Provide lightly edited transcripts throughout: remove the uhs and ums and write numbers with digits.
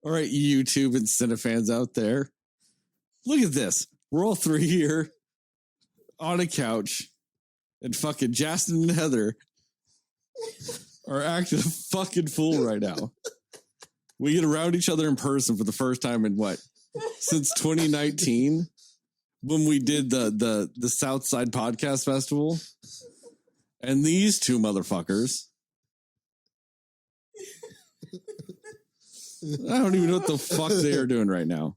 All right, YouTube and Cinefans out there. Look at this. We're all three here on a couch, and fucking Jastin and Heather are acting a fucking fool right now. We get around each other in person for the first time in what? Since 2019, when we did the Southside Podcast Festival. And these two motherfuckers. I don't even know what the fuck they are doing right now.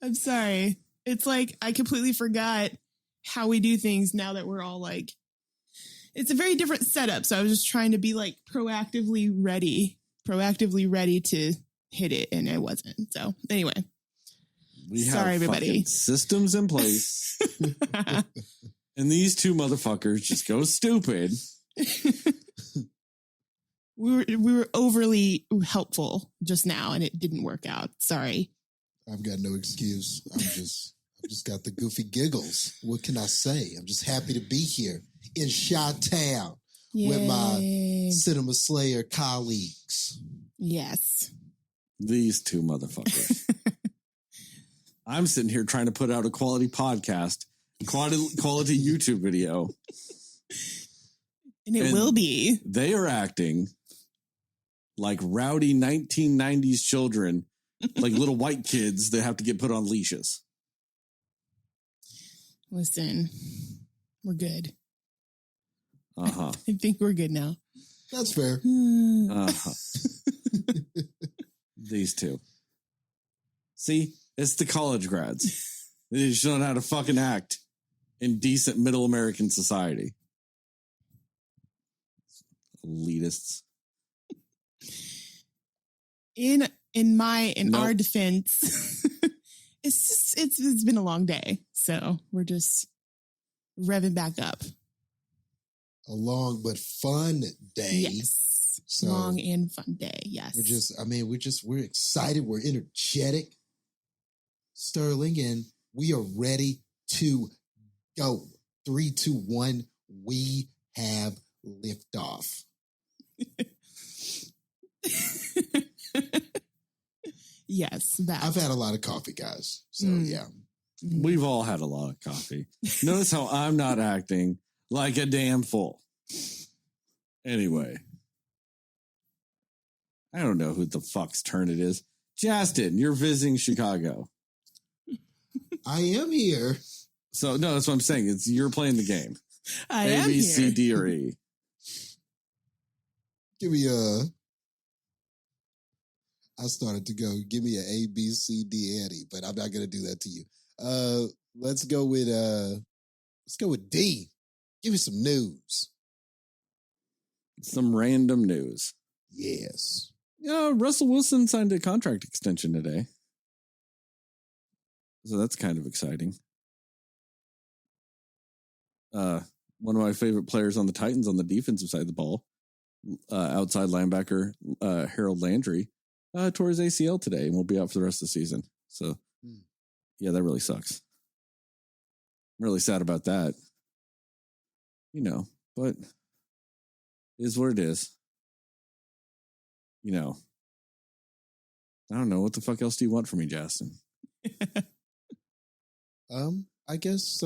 I'm sorry. It's like I completely forgot how we do things now that we're all like, it's a very different setup. So I was just trying to be like proactively ready to hit it, and it wasn't. So anyway, sorry everybody. Systems in place, and these two motherfuckers just go stupid. We were overly helpful just now, and it didn't work out. Sorry. I've got no excuse. I've just got the goofy giggles. What can I say? I'm just happy to be here in Chi-Town with my Cinema Slayer colleagues. Yes. These two motherfuckers. I'm sitting here trying to put out a quality podcast, quality YouTube video. And it will be. They are acting like rowdy 1990s children, like little white kids that have to get put on leashes. Listen, we're good. Uh-huh. I think we're good now. That's fair. Uh-huh. These two. See, it's the college grads. They just don't know how to fucking act in decent middle American society. Elitists. In our defense, it's been a long day, so we're just revving back up. A long but fun day. Yes, so long and fun day. Yes, we're excited. We're energetic, Sterling, and we are ready to go. 3, 2, 1. We have liftoff. Yes, that. I've had a lot of coffee, guys. So yeah. We've all had a lot of coffee. Notice how I'm not acting like a damn fool. Anyway. I don't know who the fuck's turn it is. Jastin, you're visiting Chicago. I am here. So no, that's what I'm saying. It's you're playing the game. I am here. A, B, C, here. D, or E. Give me I started to go, give me an A, B, C, D, and E, but I'm not going to do that to you. Let's go with D. Give me some news. Some random news. Yes. Yeah, Russell Wilson signed a contract extension today. So that's kind of exciting. One of my favorite players on the Titans on the defensive side of the ball, outside linebacker Harold Landry, tore his ACL today and will be out for the rest of the season. So, yeah, that really sucks. I'm really sad about that. You know, but it is what it is. You know, I don't know. What the fuck else do you want from me, Jastin? I guess,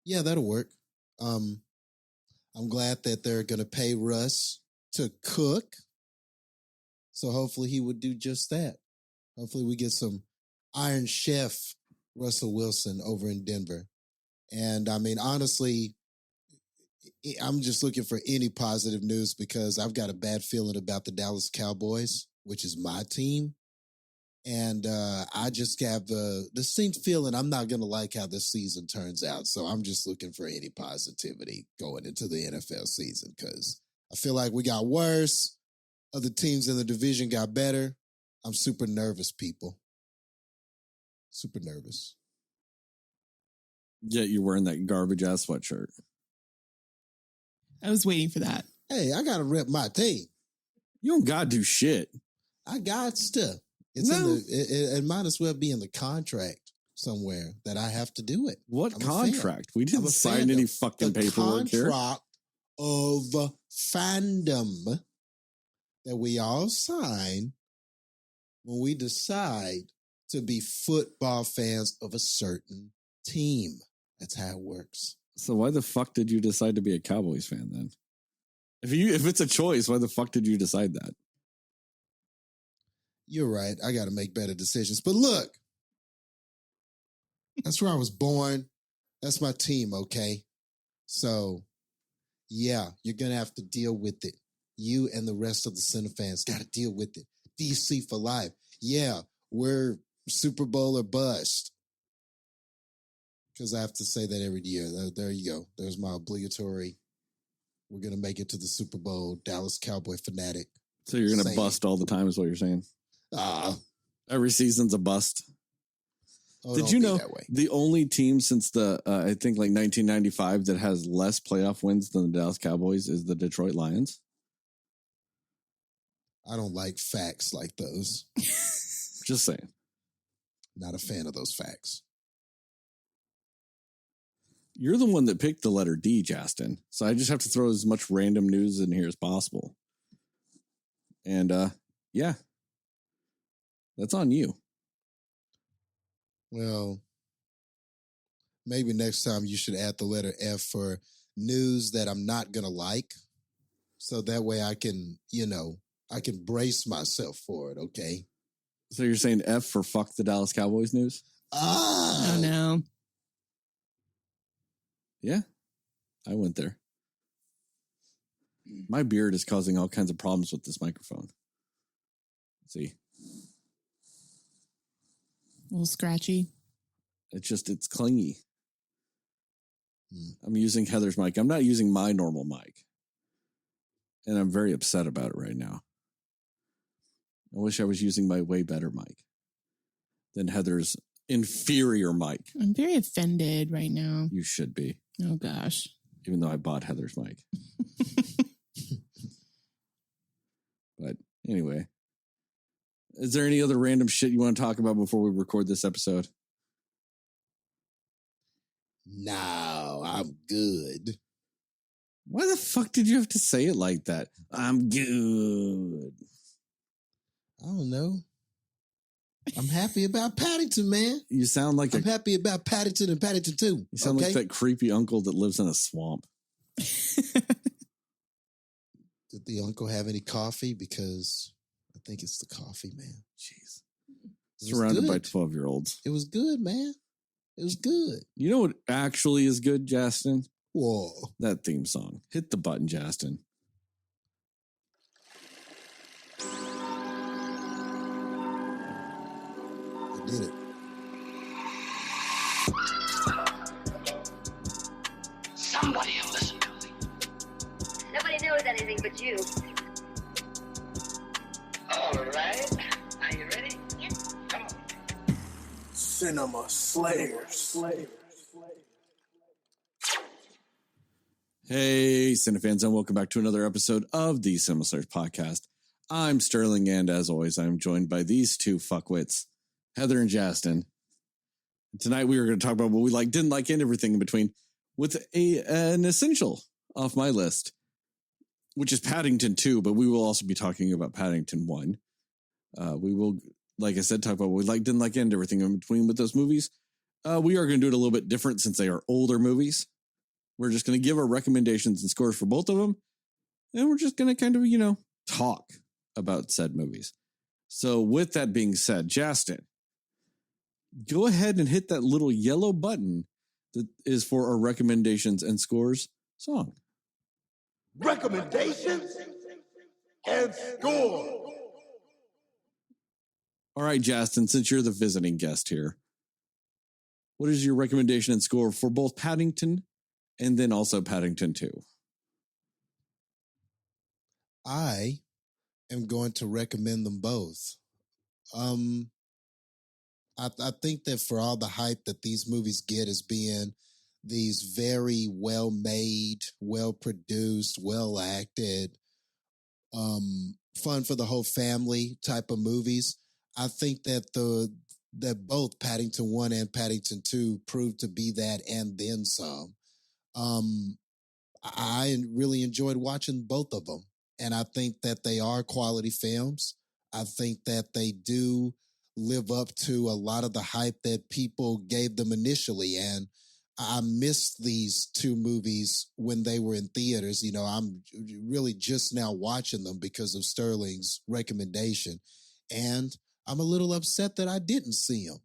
yeah, that'll work. I'm glad that they're going to pay Russ to cook. So hopefully he would do just that. Hopefully we get some Iron Chef Russell Wilson over in Denver. And I mean, honestly, I'm just looking for any positive news because I've got a bad feeling about the Dallas Cowboys, which is my team. And I just have the distinct feeling I'm not going to like how this season turns out. So I'm just looking for any positivity going into the NFL season because I feel like we got worse. Other teams in the division got better. I'm super nervous, people. Super nervous. Yeah, you're wearing that garbage-ass sweatshirt. I was waiting for that. Hey, I got to rep my team. You don't got to do shit. I got stuff. It's it might as well be in the contract somewhere that I have to do it. What contract? We didn't sign any fucking paperwork here. The contract of fandom that we all sign when we decide to be football fans of a certain team. That's how it works. So why the fuck did you decide to be a Cowboys fan then? If it's a choice, why the fuck did you decide that? You're right. I got to make better decisions. But look, that's where I was born. That's my team, okay? So, yeah, you're going to have to deal with it. You and the rest of the Center fans got to deal with it. DC for life. Yeah, we're Super Bowl or bust. Because I have to say that every year. There you go. There's my obligatory. We're going to make it to the Super Bowl. Dallas Cowboy fanatic. So you're going to bust all the time is what you're saying? Every season's a bust. Oh, did you know the only team since the, I think like 1995 that has less playoff wins than the Dallas Cowboys is the Detroit Lions? I don't like facts like those. Just saying. Not a fan of those facts. You're the one that picked the letter D, Jastin. So I just have to throw as much random news in here as possible. And, yeah. That's on you. Well, maybe next time you should add the letter F for news that I'm not going to like. So that way I can, I can brace myself for it, okay? So you're saying F for fuck the Dallas Cowboys news? Oh, no. Yeah, I went there. My beard is causing all kinds of problems with this microphone. See? A little scratchy. It's clingy. I'm using Heather's mic. I'm not using my normal mic. And I'm very upset about it right now. I wish I was using my way better mic than Heather's inferior mic. I'm very offended right now. You should be. Oh, gosh. Even though I bought Heather's mic. But anyway. Is there any other random shit you want to talk about before we record this episode? No, I'm good. Why the fuck did you have to say it like that? I'm good. I don't know. I'm happy about Paddington, man. You sound like I'm happy about Paddington and Paddington 2. You sound like that creepy uncle that lives in a swamp. Did the uncle have any coffee? Because I think it's the coffee, man. Jeez. Surrounded by 12-year-olds. It was good, man. It was good. You know what actually is good, Jastin? Whoa. That theme song. Hit the button, Jastin. I did it. Somebody will listen to me. Nobody knows anything but you. All right. Are you ready? Yep. Come on. Cinema Slayers. Hey, Cinefans, and welcome back to another episode of the Cinema Slayers podcast. I'm Sterling, and as always, I'm joined by these two fuckwits, Heather and Jastin. Tonight we are going to talk about what we like, didn't like, and everything in between, with an essential off my list, which is Paddington 2, but we will also be talking about Paddington 1. We will, like I said, talk about what we like, didn't like, and everything in between with those movies. We are going to do it a little bit different since they are older movies. We're just going to give our recommendations and scores for both of them. And we're just going to kind of, talk about said movies. So with that being said, Jastin, go ahead and hit that little yellow button that is for our recommendations and scores song. Recommendations and score. All right, Jastin, since you're the visiting guest here, what is your recommendation and score for both Paddington and then also Paddington 2? I am going to recommend them both. I think that for all the hype that these movies get as being these very well-made, well-produced, well-acted, fun for the whole family type of movies, I think that that both Paddington 1 and Paddington 2 proved to be that and then some. I really enjoyed watching both of them. And I think that they are quality films. I think that they do live up to a lot of the hype that people gave them initially. And I missed these two movies when they were in theaters. I'm really just now watching them because of Sterling's recommendation. And I'm a little upset that I didn't see them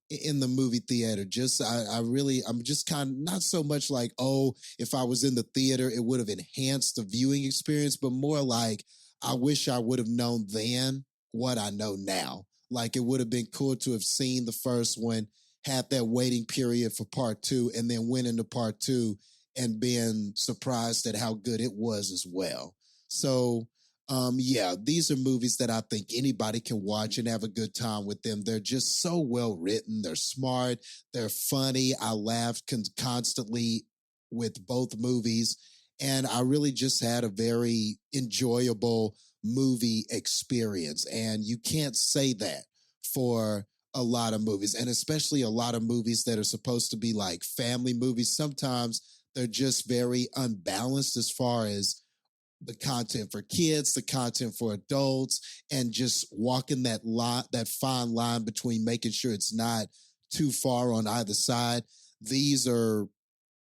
in the movie theater. I'm just kind of not so much like, oh, if I was in the theater, it would have enhanced the viewing experience, but more like, I wish I would have known then what I know now. Like, it would have been cool to have seen the first one, had that waiting period for part two, and then went into part two and been surprised at how good it was as well. So, yeah, these are movies that I think anybody can watch and have a good time with them. They're just so well written. They're smart. They're funny. I laughed constantly with both movies. And I really just had a very enjoyable movie experience. And you can't say that for a lot of movies, and especially a lot of movies that are supposed to be like family movies. Sometimes they're just very unbalanced as far as the content for kids, the content for adults, and just walking that fine line between making sure it's not too far on either side. These are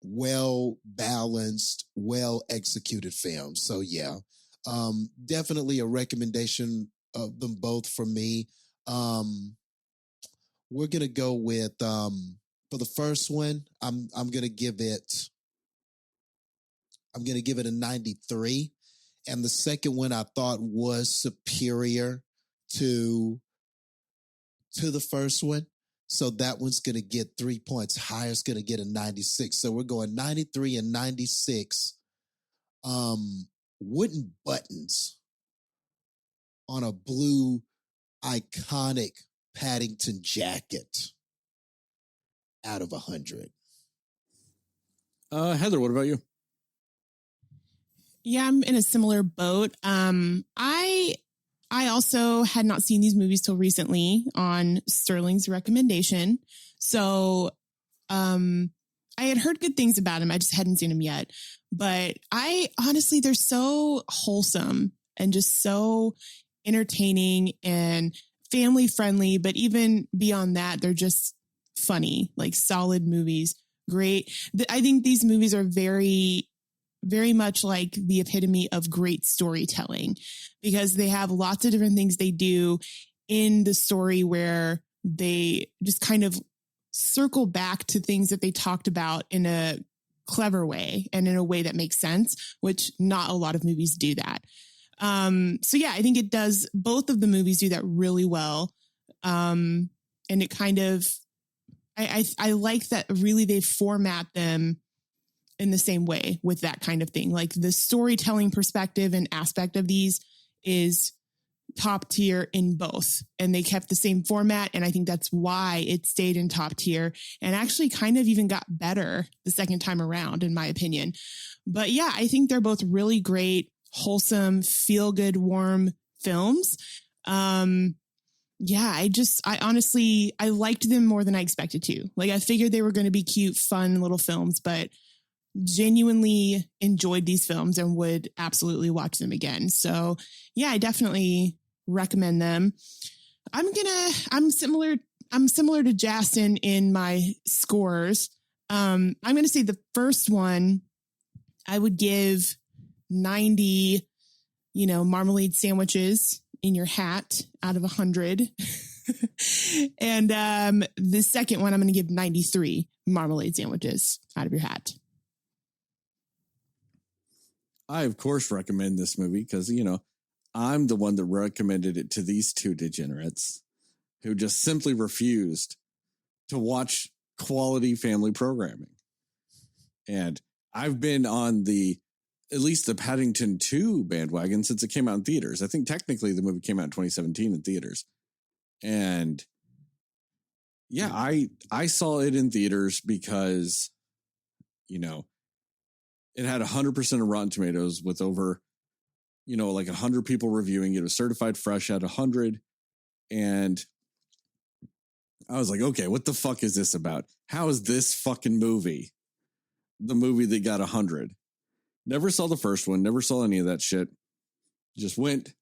well-balanced, well-executed films. So yeah, definitely a recommendation of them both from me. We're going to go with, for the first one, I'm going to give it a 93. And the second one I thought was superior to the first one. So that one's going to get 3 points higher. It's going to get a 96. So we're going 93 and 96. Wooden buttons on a blue iconic Paddington jacket out of 100. Heather, what about you? Yeah, I'm in a similar boat. I also had not seen these movies till recently on Sterling's recommendation. So I had heard good things about him. I just hadn't seen him yet. But they're so wholesome and just so entertaining and family friendly. But even beyond that, they're just funny, like solid movies. Great. I think these movies are very, very much like the epitome of great storytelling, because they have lots of different things they do in the story where they just kind of circle back to things that they talked about in a clever way and in a way that makes sense, which not a lot of movies do that. So yeah, I think it does. Both of the movies do that really well. And it kind of, I like that really they format them in the same way with that kind of thing. Like the storytelling perspective and aspect of these is top tier in both, and they kept the same format. And I think that's why it stayed in top tier and actually kind of even got better the second time around, in my opinion. But yeah, I think they're both really great, wholesome, feel good, warm films. Yeah, I honestly liked them more than I expected to. Like I figured they were going to be cute, fun little films, but genuinely enjoyed these films and would absolutely watch them again. So yeah, I definitely recommend them. I'm similar to Jastin in my scores. I'm going to say the first one I would give 90, marmalade sandwiches in your hat out of 100. And the second one I'm going to give 93 marmalade sandwiches out of your hat. I, of course, recommend this movie because, I'm the one that recommended it to these two degenerates who just simply refused to watch quality family programming. And I've been on at least the Paddington 2 bandwagon since it came out in theaters. I think technically the movie came out in 2017 in theaters. And yeah, I saw it in theaters because, it had 100% of Rotten Tomatoes with over, like 100 people reviewing it. It was certified fresh at 100. And I was like, okay, what the fuck is this about? How is this fucking movie the movie that got 100? Never saw the first one. Never saw any of that shit. Just went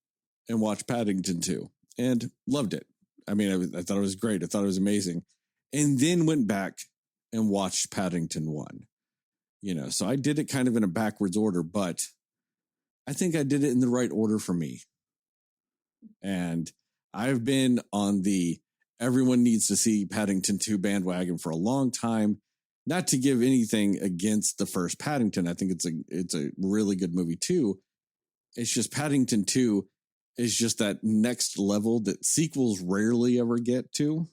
and watched Paddington 2. and loved it. I mean, I thought it was great. I thought it was amazing. And then went back and watched Paddington 1. So I did it kind of in a backwards order, but I think I did it in the right order for me. And I've been on the everyone needs to see Paddington 2 bandwagon for a long time. Not to give anything against the first Paddington. I think it's a really good movie too. It's just Paddington 2 is just that next level that sequels rarely ever get to.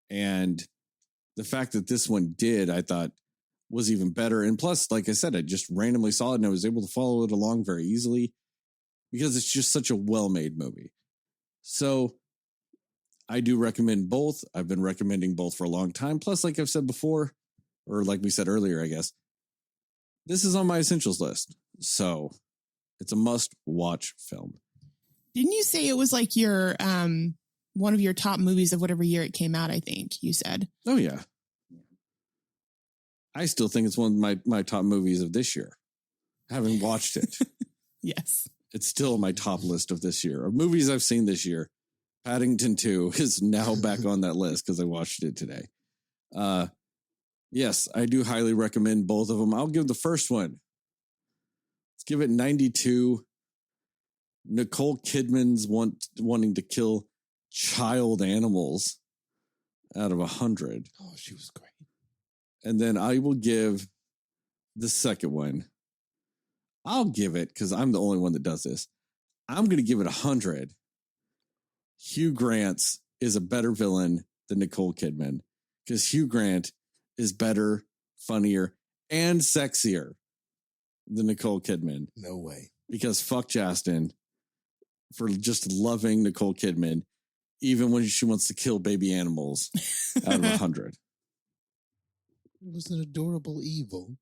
And the fact that this one did, I thought was even better. And plus, like I said, I just randomly saw it and I was able to follow it along very easily because it's just such a well-made movie. So I do recommend both. I've been recommending both for a long time. Plus, like I've said before, or like we said earlier, I guess, this is on my essentials list. So it's a must-watch film. Didn't you say it was like your one of your top movies of whatever year it came out, I think you said? Oh, yeah. I still think it's one of my top movies of this year. Having watched it. Yes. It's still my top list of this year. Of movies I've seen this year, Paddington 2 is now back on that list because I watched it today. Yes, I do highly recommend both of them. I'll give the first one. Let's give it 92. Nicole Kidman's wanting to kill child animals out of 100. Oh, she was great. And then I will give the second one. I'll give it, because I'm the only one that does this. I'm going to give it 100. Hugh Grant is a better villain than Nicole Kidman, because Hugh Grant is better, funnier, and sexier than Nicole Kidman. No way. Because fuck Jastin for just loving Nicole Kidman, even when she wants to kill baby animals out of 100. It was an adorable evil.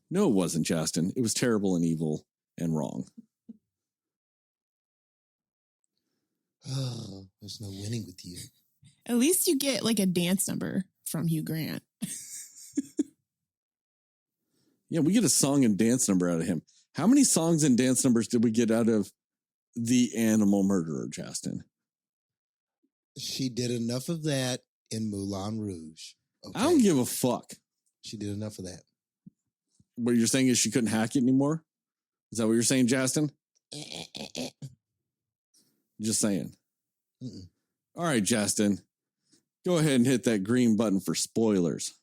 No, it wasn't, Jastin. It was terrible and evil and wrong. Oh, there's no winning with you. At least you get like a dance number from Hugh Grant. Yeah, we get a song and dance number out of him. How many songs and dance numbers did we get out of the animal murderer, Jastin? She did enough of that in Moulin Rouge. Okay? I don't give a fuck. She did enough of that. What you're saying is she couldn't hack it anymore? Is that what you're saying, Jastin? Just saying. Mm-mm. All right, Jastin. Go ahead and hit that green button for spoilers.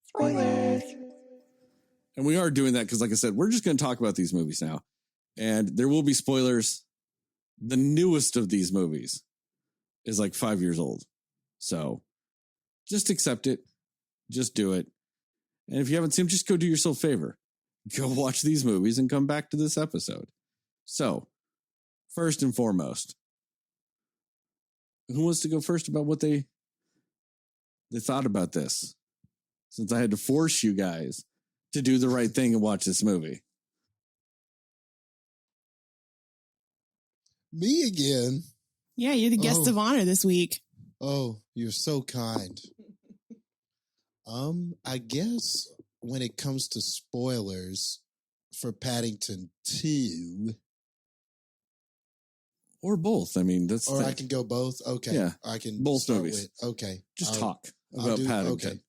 Spoilers. And we are doing that because, like I said, we're just going to talk about these movies now. And there will be spoilers. The newest of these movies is like 5 years old. So just accept it. Just do it. And if you haven't seen them, just go do yourself a favor. Go watch these movies and come back to this episode. So, first and foremost, who wants to go first about what they thought about this? Since I had to force you guys to do the right thing and watch this movie. Me again. Yeah, you're the guest of honor this week. Oh, you're so kind. I guess when it comes to spoilers for Paddington 2, Or both. I mean, that's... or I can go both. Okay. Yeah, I can both start movies. Okay. Just I'll- talk I'll about do- Paddington. Okay.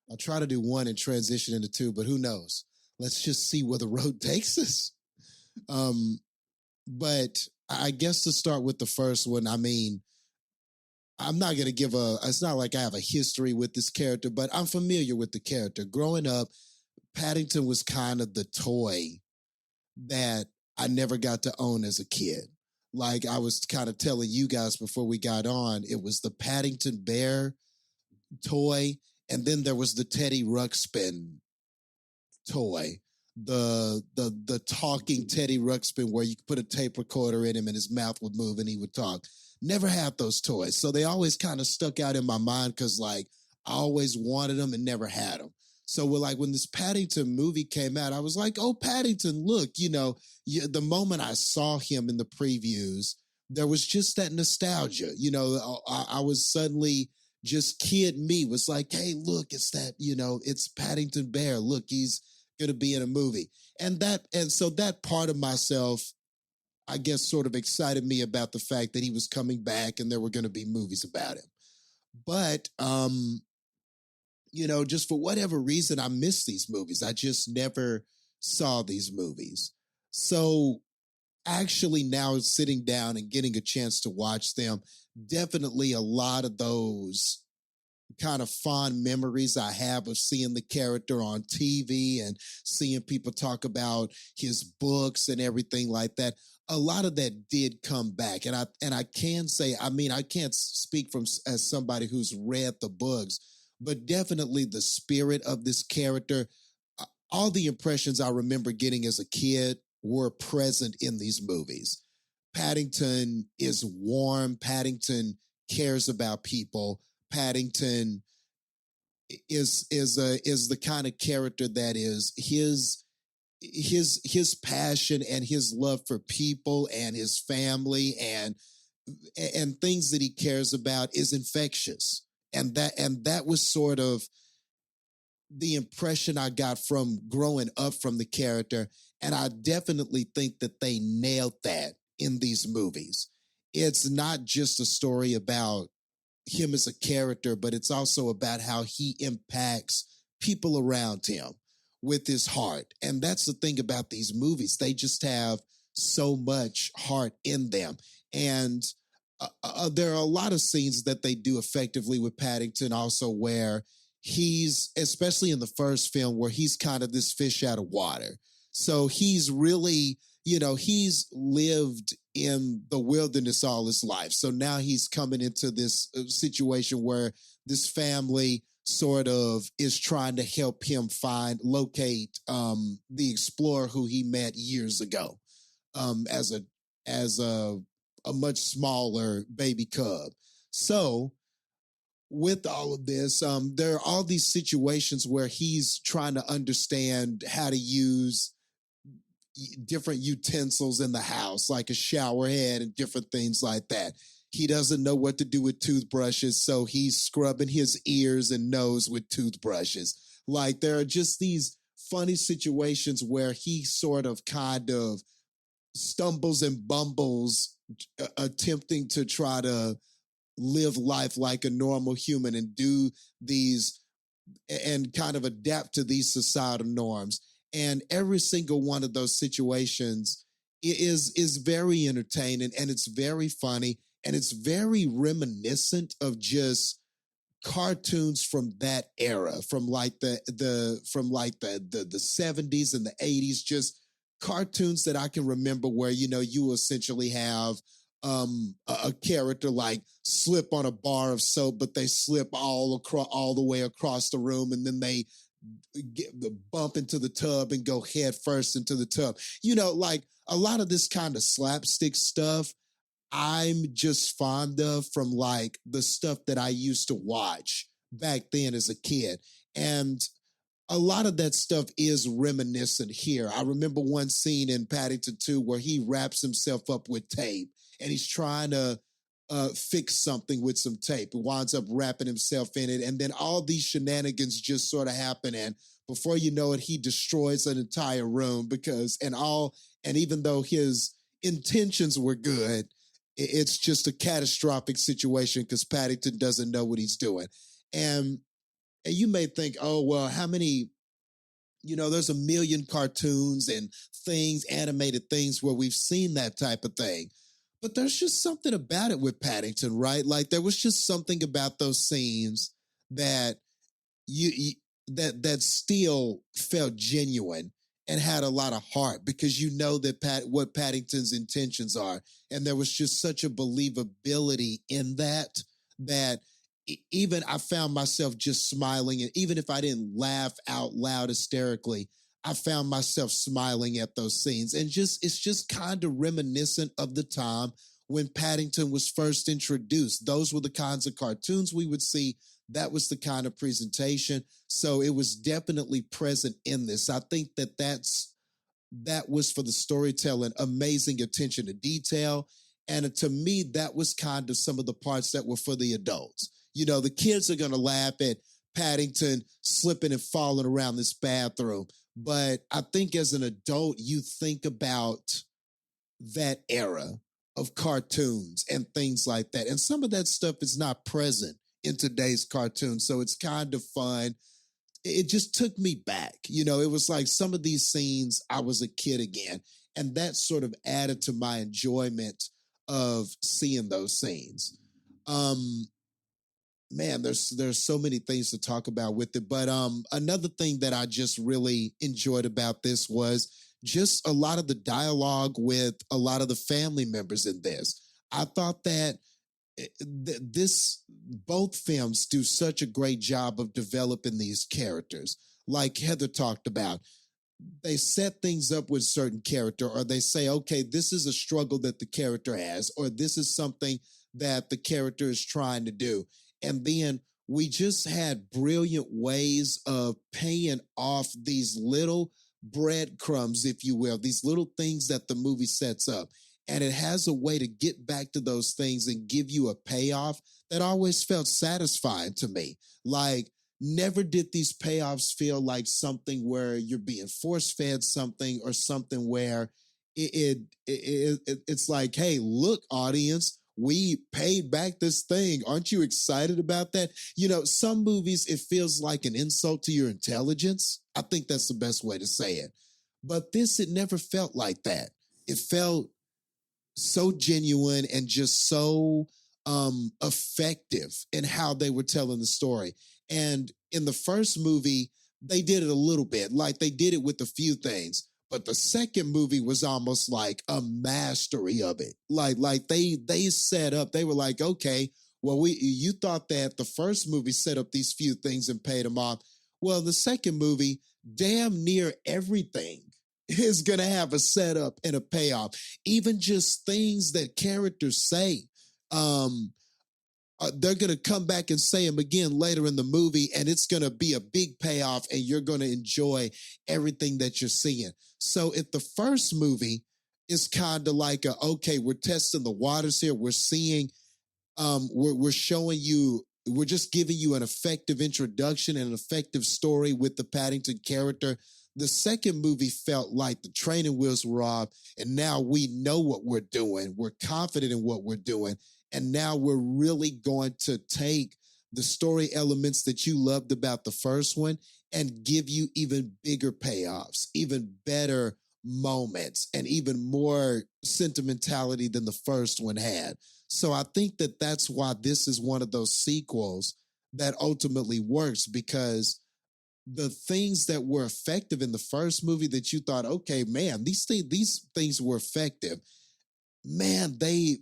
I'll try to do one and transition into two, but who knows? Let's just see where the road takes us. But I guess to start with the first one, I mean, I'm not going to give it's not like I have a history with this character, but I'm familiar with the character. Growing up, Paddington was kind of the toy that I never got to own as a kid. Like I was kind of telling you guys before we got on, it was the Paddington bear toy, and then there was the Teddy Ruxpin toy. The talking Teddy Ruxpin where you could put a tape recorder in him and his mouth would move and he would talk. Never had those toys. So they always kind of stuck out in my mind because like I always wanted them and never had them. So when this Paddington movie came out, I was like, oh, Paddington, look, the moment I saw him in the previews, there was just that nostalgia. I was suddenly just kid me was like, hey, look, it's that, it's Paddington Bear. Look, he's going to be in a movie. And so that part of myself, I guess, sort of excited me about the fact that he was coming back and there were going to be movies about him. But, just for whatever reason, I missed these movies. I just never saw these movies. So actually now sitting down and getting a chance to watch them, definitely a lot of those kind of fond memories I have of seeing the character on TV and seeing people talk about his books and everything like that. A lot of that did come back. And I can say, I can't speak as somebody who's read the books, but definitely the spirit of this character, all the impressions I remember getting as a kid were present in these movies. Paddington is warm. Paddington cares about people. Paddington is the kind of character that is his passion and his love for people and his family and things that he cares about is infectious. And that was sort of the impression I got from growing up from the character. And I definitely think that they nailed that in these movies. It's not just a story about him as a character, but it's also about how he impacts people around him with his heart. And that's the thing about these movies. They just have so much heart in them. And there are a lot of scenes that they do effectively with Paddington also where he's, especially in the first film, where he's kind of this fish out of water. So he's really, he's lived in the wilderness all his life. So now he's coming into this situation where this family sort of is trying to help him locate the explorer who he met years ago as a much smaller baby cub. So with all of this, there are all these situations where he's trying to understand how to use different utensils in the house, like a shower head and different things like that. He doesn't know what to do with toothbrushes, so he's scrubbing his ears and nose with toothbrushes. Like, there are just these funny situations where he sort of kind of stumbles and bumbles attempting to try to live life like a normal human and do these and kind of adapt to these societal norms. And every single one of those situations is very entertaining and it's very funny and it's very reminiscent of just cartoons from that era, from like the 70s and the 80s, just cartoons that I can remember where, you essentially have a character like slip on a bar of soap, but they slip all the way across the room, and then they bump into the tub and go head first into the tub. Like a lot of this kind of slapstick stuff I'm just fond of from like the stuff that I used to watch back then as a kid. And a lot of that stuff is reminiscent here. I remember one scene in Paddington 2 where he wraps himself up with tape and he's trying to fix something with some tape. He winds up wrapping himself in it. And then all these shenanigans just sort of happen. And before you know it, he destroys an entire room and even though his intentions were good, it's just a catastrophic situation because Paddington doesn't know what he's doing. And you may think, oh, well, how many, there's a million cartoons and things, animated things where we've seen that type of thing. But there's just something about it with Paddington, right? Like there was just something about those scenes that that still felt genuine and had a lot of heart because that what Paddington's intentions are. And there was just such a believability in that even I found myself just smiling. And even if I didn't laugh out loud hysterically, I found myself smiling at those scenes. And it's just kind of reminiscent of the time when Paddington was first introduced. Those were the kinds of cartoons we would see. That was the kind of presentation. So it was definitely present in this. I think that was for the storytelling, amazing attention to detail. And to me, that was kind of some of the parts that were for the adults. The kids are going to laugh at Paddington slipping and falling around this bathroom. But I think as an adult, you think about that era of cartoons and things like that. And some of that stuff is not present in today's cartoons. So it's kind of fun. It just took me back. It was like some of these scenes, I was a kid again. And that sort of added to my enjoyment of seeing those scenes. Man, there's so many things to talk about with it. But another thing that I just really enjoyed about this was just a lot of the dialogue with a lot of the family members in this. I thought that both films do such a great job of developing these characters. Like Heather talked about, they set things up with certain character, or they say, okay, this is a struggle that the character has, or this is something that the character is trying to do. And then we just had brilliant ways of paying off these little breadcrumbs, if you will, these little things that the movie sets up. And it has a way to get back to those things and give you a payoff that always felt satisfying to me. Like, never did these payoffs feel like something where you're being force-fed something, or something where it's like, hey, look, audience, we paid back this thing. Aren't you excited about that? Some movies, it feels like an insult to your intelligence. I think that's the best way to say it. But this, it never felt like that. It felt so genuine and just so effective in how they were telling the story. And in the first movie, they did it a little bit, like they did it with a few things. But the second movie was almost like a mastery of it. Like they set up, they were like, okay, well, you thought that the first movie set up these few things and paid them off. Well, the second movie, damn near everything is going to have a setup and a payoff. Even just things that characters say, they're going to come back and say them again later in the movie, and it's going to be a big payoff, and you're going to enjoy everything that you're seeing. So if the first movie is kind of like, okay, we're testing the waters here. We're seeing, we're showing you, we're just giving you an effective introduction and an effective story with the Paddington character. The second movie felt like the training wheels were off, and now we know what we're doing. We're confident in what we're doing. And now we're really going to take the story elements that you loved about the first one and give you even bigger payoffs, even better moments, and even more sentimentality than the first one had. So I think that that's why this is one of those sequels that ultimately works, because the things that were effective in the first movie that you thought, okay, man, these things were effective, man, they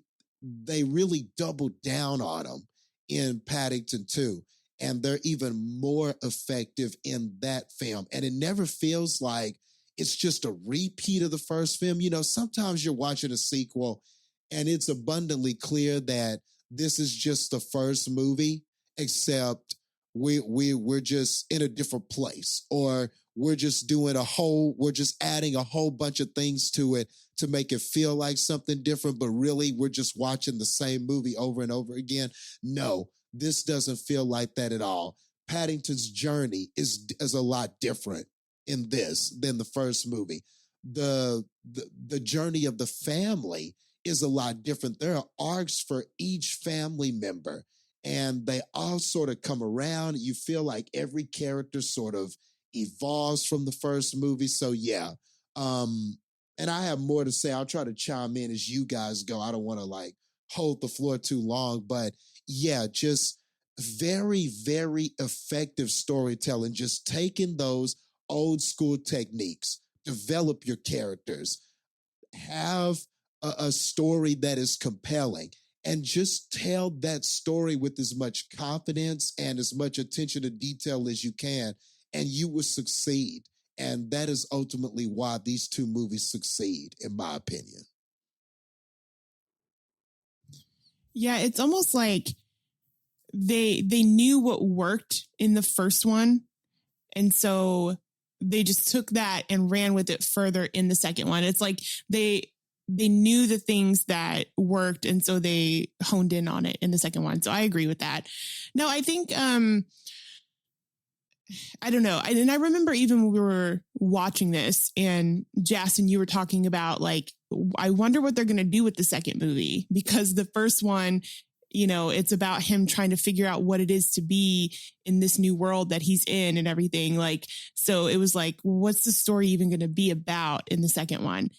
really doubled down on them in Paddington 2. And they're even more effective in that film. And it never feels like it's just a repeat of the first film. Sometimes you're watching a sequel and it's abundantly clear that this is just the first movie, except we're just in a different place, or we're just adding a whole bunch of things to it to make it feel like something different, but really we're just watching the same movie over and over again. No, this doesn't feel like that at all. Paddington's journey is a lot different in this than the first movie. The journey of the family is a lot different. There are arcs for each family member, and they all sort of come around. You feel like every character sort of evolves from the first movie. So yeah. And I have more to say. I'll try to chime in as you guys go. I don't want to hold the floor too long, but yeah, just very, very effective storytelling. Just taking those old school techniques, develop your characters, have a story that is compelling, and just tell that story with as much confidence and as much attention to detail as you can, and you will succeed. And that is ultimately why these two movies succeed, in my opinion. Yeah, it's almost like they knew what worked in the first one, and so they just took that and ran with it further in the second one. It's like they knew the things that worked, and so they honed in on it in the second one. So I agree with that. No, I think I don't know. And I remember even when we were watching this, and Jastin, you were talking about I wonder what they're going to do with the second movie, because the first one, you know, it's about him trying to figure out what it is to be in this new world that he's in and everything. Like, so it was like, what's the story even going to be about in the second one?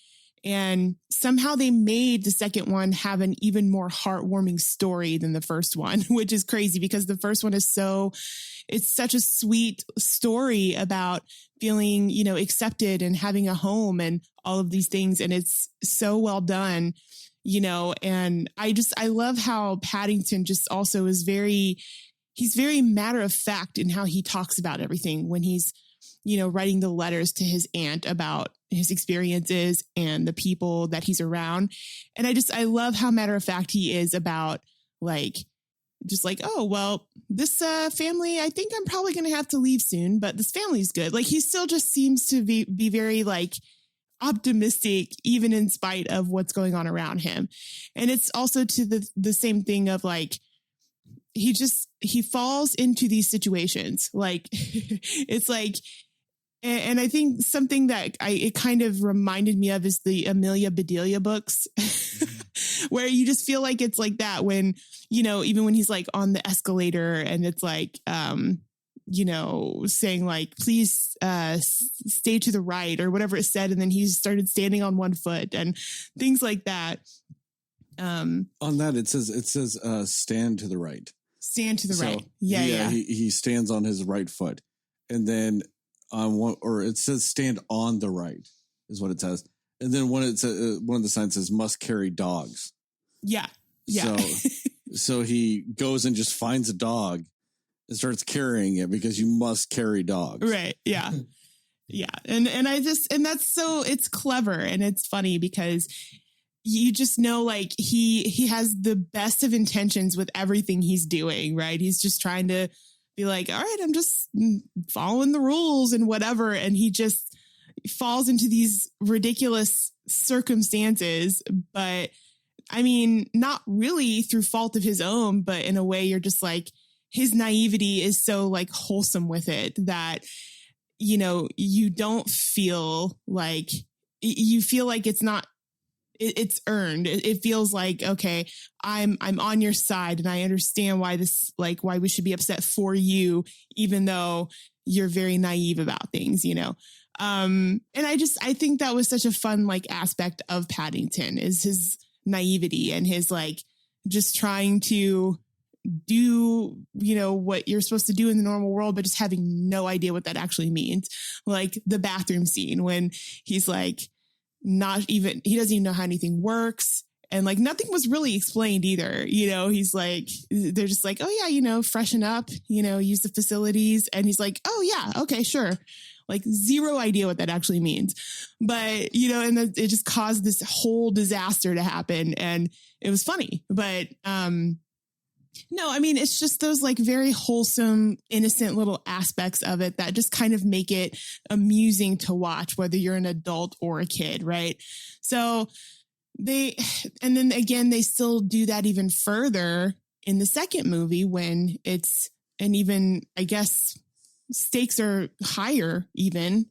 And somehow they made the second one have an even more heartwarming story than the first one, which is crazy because the first one is it's such a sweet story about feeling, you know, accepted and having a home and all of these things. And it's so well done, you know, and I love how Paddington just also is he's very matter of fact in how he talks about everything when he's, you know, writing the letters to his aunt about his experiences and the people that he's around. And I love how matter of fact he is about like, just like, oh, well, this family, I think I'm probably going to have to leave soon, but this family's good. Like he still just seems to be very like optimistic, even in spite of what's going on around him. And it's also to the same thing of like, he falls into these situations. Like it's like, and I think something that it kind of reminded me of is the Amelia Bedelia books, where you just feel like it's like that when, you know, even when he's like on the escalator and it's like, you know, saying like, please stay to the right or whatever it said. And then he started standing on one foot and things like that. On that, it says stand to the right. Stand to the right. Yeah. He stands on his right foot. And then on one, or it says stand on the right is what it says. And then one of the signs says must carry dogs. Yeah. Yeah. So he goes and just finds a dog and starts carrying it because you must carry dogs. Right. Yeah. Yeah. And that's so, it's clever and it's funny because you just know, like he has the best of intentions with everything he's doing, right? He's just trying to be like, all right, I'm just following the rules and whatever. And he just falls into these ridiculous circumstances, but I mean, not really through fault of his own, but in a way you're just like, his naivety is so like wholesome with it that, you know, you don't feel like, you feel like it's not, it's earned. It feels like, okay, I'm on your side and I understand why we should be upset for you, even though you're very naive about things, you know? And I think that was such a fun, like aspect of Paddington is his naivety and his like, just trying to do, you know, what you're supposed to do in the normal world, but just having no idea what that actually means. Like the bathroom scene when he's like, he doesn't even know how anything works. And like, nothing was really explained either. You know, he's like, they're just like, oh yeah, you know, freshen up, you know, use the facilities. And he's like, oh yeah, okay, sure. Like zero idea what that actually means. But, you know, and it just caused this whole disaster to happen. And it was funny, but, no, I mean, it's just those like very wholesome, innocent little aspects of it that just kind of make it amusing to watch, whether you're an adult or a kid, right? So and then again, they still do that even further in the second movie when it's, and even, I guess, stakes are higher even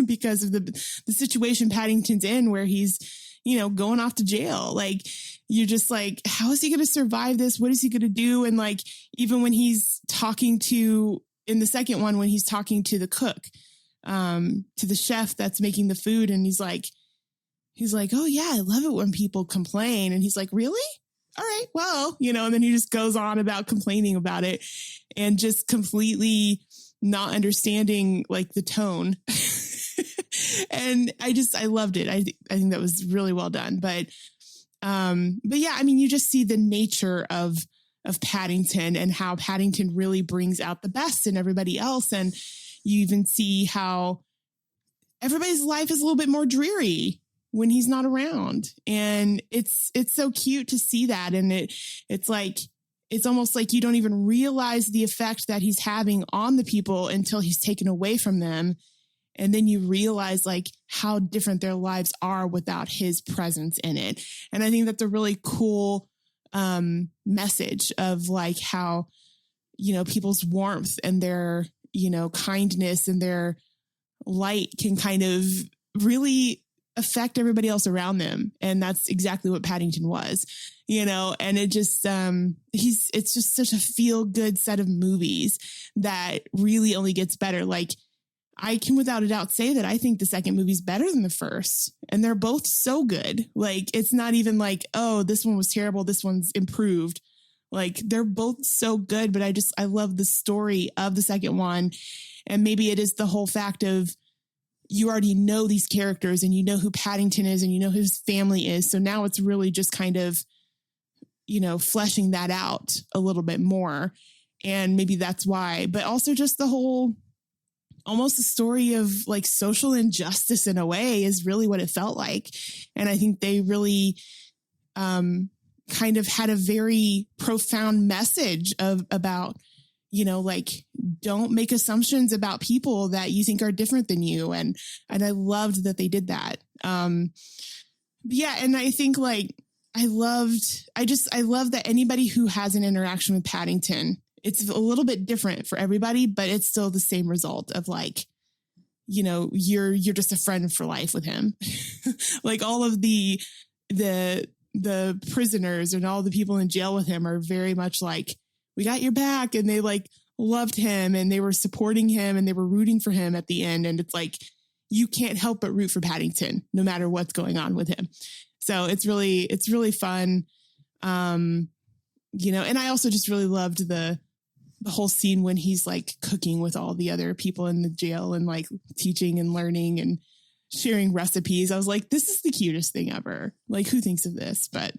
because of the situation Paddington's in where he's, you know, going off to jail. Like, you're just like, how is he going to survive this? What is he going to do? And like, even when he's talking in the second one, when he's talking to the cook, to the chef that's making the food. And he's like, oh yeah, I love it when people complain. And he's like, really? All right, well, you know, and then he just goes on about complaining about it and just completely not understanding like the tone. And I loved it. I think that was really well done. But yeah, I mean, you just see the nature of Paddington and how Paddington really brings out the best in everybody else. And you even see how everybody's life is a little bit more dreary when he's not around. And it's so cute to see that. And it's like, it's almost like you don't even realize the effect that he's having on the people until he's taken away from them. And then you realize like how different their lives are without his presence in it. And I think that's a really cool message of like how, you know, people's warmth and their, you know, kindness and their light can kind of really affect everybody else around them. And that's exactly what Paddington was, and it just, it's just such a feel good set of movies that really only gets better. Like, I can without a doubt say that I think the second movie's better than the first, and they're both so good. Like, it's not even like, oh, this one was terrible, this one's improved. Like, they're both so good, but I love the story of the second one. And maybe it is the whole fact of, you already know these characters and you know who Paddington is and you know who his family is. So now it's really just kind of, fleshing that out a little bit more. And maybe that's why, but also just the whole, almost a story of like social injustice in a way is really what it felt like. And I think they really kind of had a very profound message about, like, don't make assumptions about people that you think are different than you. And I loved that they did that. Yeah. And I think like, I love that anybody who has an interaction with Paddington, it's a little bit different for everybody, but it's still the same result of like, you're just a friend for life with him. Like all of the prisoners and all the people in jail with him are very much like, we got your back. And they like loved him and they were supporting him and they were rooting for him at the end. And it's like, you can't help but root for Paddington no matter what's going on with him. So it's really fun. And I also just really loved the whole scene when he's like cooking with all the other people in the jail and like teaching and learning and sharing recipes. I was like, this is the cutest thing ever. Like, who thinks of this? But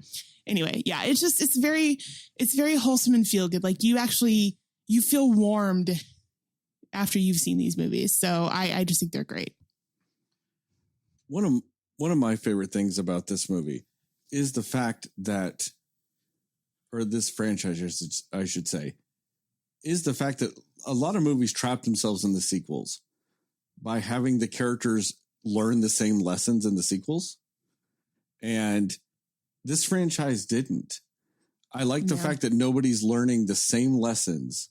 anyway, yeah, it's very wholesome and feel good. Like you feel warmed after you've seen these movies. So I just think they're great. One of my favorite things about this movie is the fact that, or this franchise, I should say, is the fact that a lot of movies trap themselves in the sequels by having the characters learn the same lessons in the sequels. And this franchise didn't. I like the fact that nobody's learning the same lessons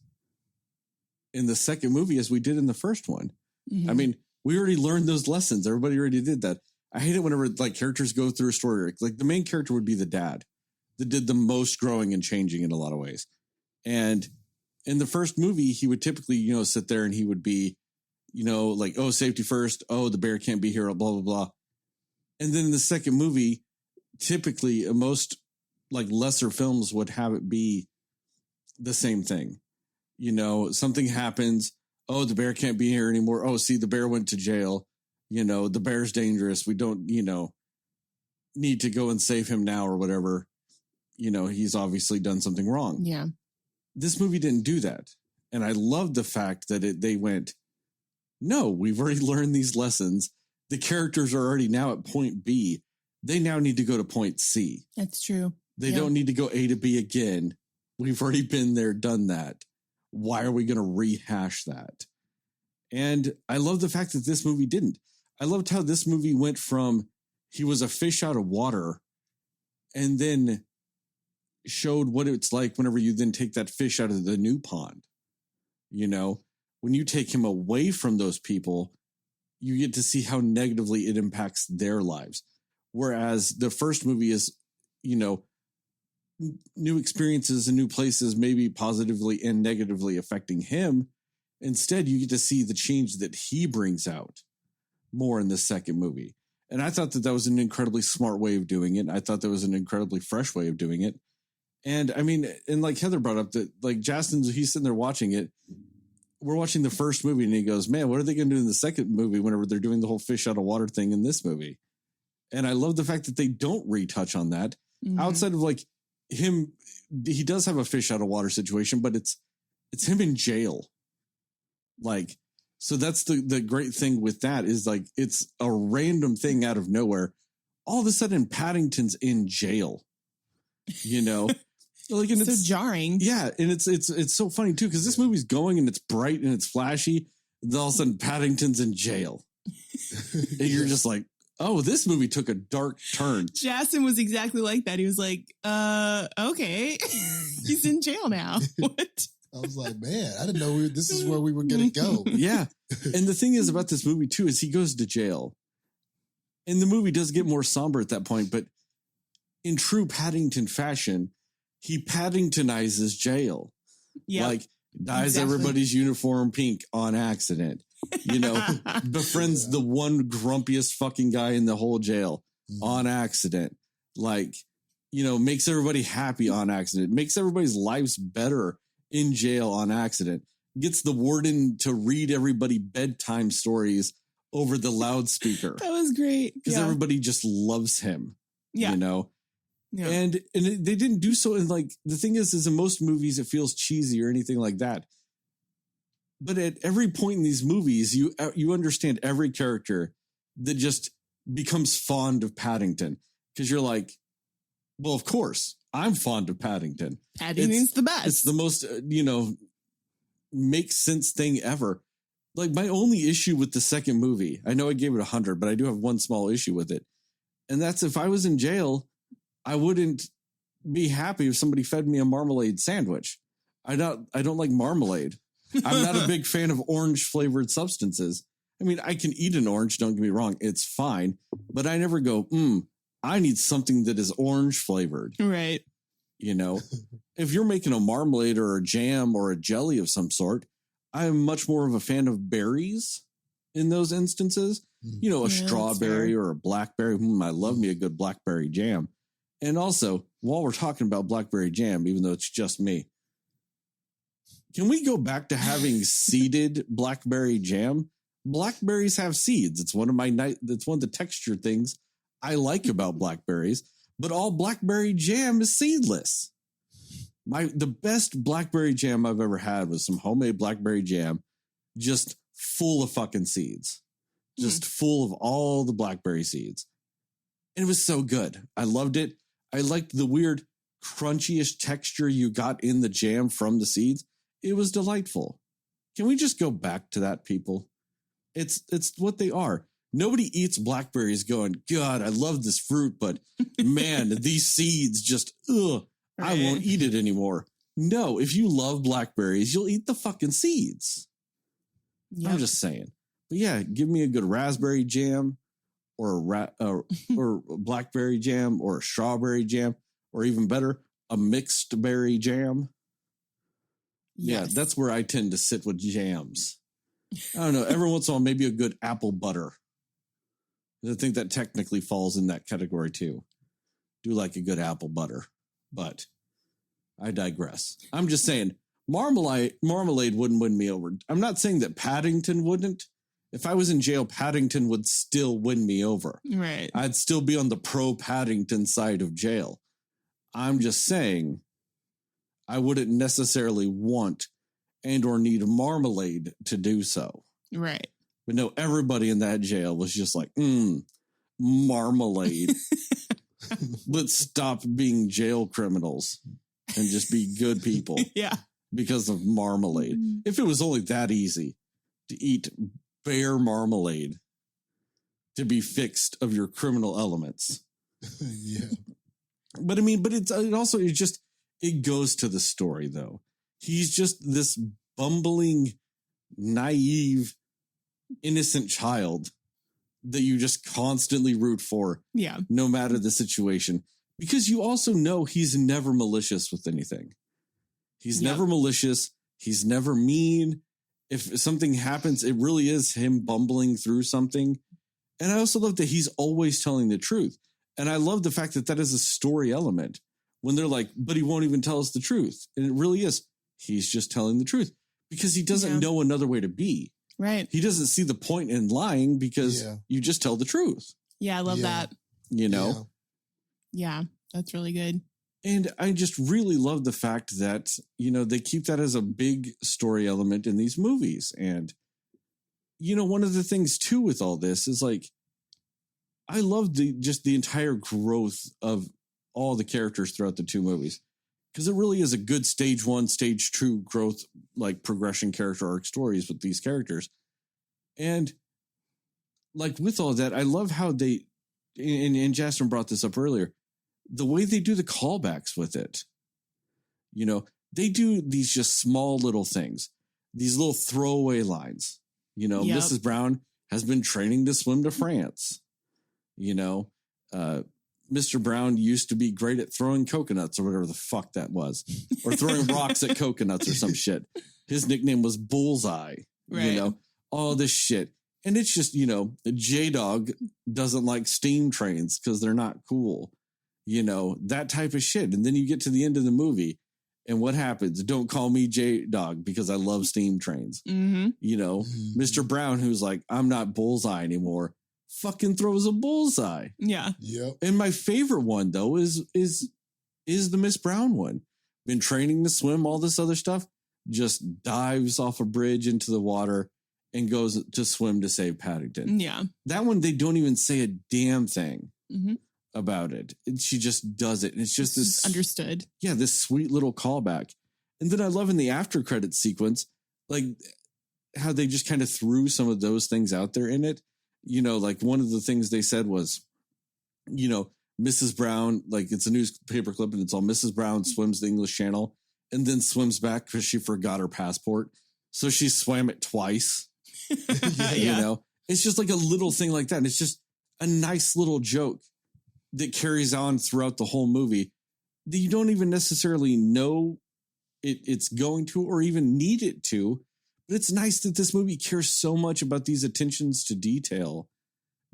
in the second movie as we did in the first one. Mm-hmm. I mean, we already learned those lessons. Everybody already did that. I hate it whenever like characters go through a story. Like the main character would be the dad that did the most growing and changing in a lot of ways. And in the first movie, he would typically, sit there and he would be, like, oh, safety first. Oh, the bear can't be here, blah, blah, blah. And then in the second movie, typically most like lesser films would have it be the same thing. Something happens. Oh, the bear can't be here anymore. Oh, see, the bear went to jail. The bear's dangerous. We don't, need to go and save him now or whatever. He's obviously done something wrong. Yeah. This movie didn't do that. And I love the fact that they went, no, we've already learned these lessons. The characters are already now at point B. They now need to go to point C. That's true. They don't need to go A to B again. We've already been there, done that. Why are we going to rehash that? And I love the fact that this movie didn't. I loved how this movie went from he was a fish out of water and then showed what it's like whenever you then take that fish out of the new pond. When you take him away from those people, you get to see how negatively it impacts their lives. Whereas the first movie is, new experiences and new places, maybe positively and negatively affecting him. Instead, you get to see the change that he brings out more in the second movie. And I thought that was an incredibly smart way of doing it. I thought that was an incredibly fresh way of doing it. And I mean, and like Heather brought up that like Jastin, he's sitting there watching it. We're watching the first movie and he goes, man, what are they going to do in the second movie whenever they're doing the whole fish out of water thing in this movie? And I love the fact that they don't retouch on that outside of like him. He does have a fish out of water situation, but it's him in jail. Like, so that's the great thing with that is like, it's a random thing out of nowhere. All of a sudden Paddington's in jail, like, and it's so jarring. Yeah. And it's so funny too, because this movie's going and it's bright and it's flashy. And then all of a sudden Paddington's in jail. And you're just like, oh, this movie took a dark turn. Jastin was exactly like that. He was like, okay. He's in jail now. What? I was like, man, I didn't know this is where we were going to go. Yeah. And the thing is about this movie too, is he goes to jail And the movie does get more somber at that point, but in true Paddington fashion, he Paddingtonizes jail. Yeah. Like, dyes Exactly. everybody's uniform pink on accident. You know, befriends the one grumpiest fucking guy in the whole jail on accident. Like, you know, makes everybody happy on accident. Makes everybody's lives better in jail on accident. Gets the warden to read everybody bedtime stories over the loudspeaker. That was great. Because everybody just loves him. Yeah. You know? Yeah. And they didn't do so in, like, the thing is in most movies, it feels cheesy or anything like that. But at every point in these movies, you understand every character that just becomes fond of Paddington. Because you're like, well, of course, I'm fond of Paddington. Paddington's the best. It's the most, makes sense thing ever. Like, my only issue with the second movie, I know I gave it 100, but I do have one small issue with it. And that's if I was in jail, I wouldn't be happy if somebody fed me a marmalade sandwich. I don't like marmalade. I'm not a big fan of orange flavored substances. I mean, I can eat an orange, don't get me wrong. It's fine. But I never go, I need something that is orange flavored. Right. You know, if you're making a marmalade or a jam or a jelly of some sort, I'm much more of a fan of berries in those instances. You know, a strawberry or a blackberry. I love me a good blackberry jam. And also, while we're talking about blackberry jam, even though it's just me, can we go back to having seeded blackberry jam? Blackberries have seeds. It's one of the texture things I like about blackberries, but all blackberry jam is seedless. The best blackberry jam I've ever had was some homemade blackberry jam, just full of fucking seeds, just full of all the blackberry seeds. And it was so good. I loved it. I liked the weird crunchiest texture you got in the jam from the seeds. It was delightful. Can we just go back to that, people? It's what they are. Nobody eats blackberries going, God, I love this fruit, but man, these seeds just, I won't eat it anymore. No, if you love blackberries, you'll eat the fucking seeds. Yep. I'm just saying. But yeah, give me a good raspberry jam or or blackberry jam or a strawberry jam, or even better, a mixed berry jam. Yes. Yeah, that's where I tend to sit with jams. I don't know. Every once in a while, maybe a good apple butter. I think that technically falls in that category too. Do like a good apple butter, but I digress. I'm just saying marmalade wouldn't win me over. I'm not saying that Paddington wouldn't. If I was in jail, Paddington would still win me over. Right. I'd still be on the pro Paddington side of jail. I'm just saying I wouldn't necessarily want and or need marmalade to do so. Right. But no, everybody in that jail was just like, marmalade. Let's stop being jail criminals and just be good people. Yeah. Because of marmalade. If it was only that easy to eat bare marmalade to be fixed of your criminal elements. Yeah. But I mean, it goes to the story though. He's just this bumbling, naive, innocent child that you just constantly root for. Yeah. No matter the situation. Because you also know he's never malicious with anything. He's never malicious. He's never mean. If something happens, it really is him bumbling through something. And I also love that he's always telling the truth. And I love the fact that is a story element when they're like, but he won't even tell us the truth. And it really is. He's just telling the truth because he doesn't know another way to be. Right. He doesn't see the point in lying because you just tell the truth. Yeah, I love that. You know? Yeah, that's really good. And I just really love the fact that, they keep that as a big story element in these movies. And, one of the things too with all this is like, I love the entire growth of all the characters throughout the two movies. Because it really is a good stage 1, stage 2 growth, like progression character arc stories with these characters. And like with all that, I love how they, and Jastin brought this up earlier, the way they do the callbacks with it. They do these just small little things, these little throwaway lines. Mrs. Brown has been training to swim to France. You know, Mr. Brown used to be great at throwing coconuts or whatever the fuck that was, or throwing rocks at coconuts or some shit. His nickname was Bullseye, Right. you know, all this shit. And it's just, you know, J-Dog doesn't like steam trains because they're not cool, you know, that type of shit. And then you get to the end of the movie and what happens? Don't call me J-Dog because I love steam trains. Mm-hmm. You know, Mr. Brown, who's like, I'm not Bullseye anymore, fucking throws a bullseye. Yeah. Yep. And my favorite one though is the Miss Brown one. Been training to swim, all this other stuff, just dives off a bridge into the water and goes to swim to save Paddington. Yeah. That one, they don't even say a damn thing Mm-hmm. about it. She just does it. And it's just this understood. Yeah, this sweet little callback. And then I love in the after credit sequence, like how they just kind of threw some of those things out there in it. You know, like one of the things they said was, you know, Mrs. Brown, like it's a newspaper clip and it's all Mrs. Brown swims the English Channel and then swims back because she forgot her passport. So she swam it twice. You know, it's just like a little thing like that. And it's just a nice little joke that carries on throughout the whole movie that you don't even necessarily know it's going to or even need it to. But it's nice that this movie cares so much about these attentions to detail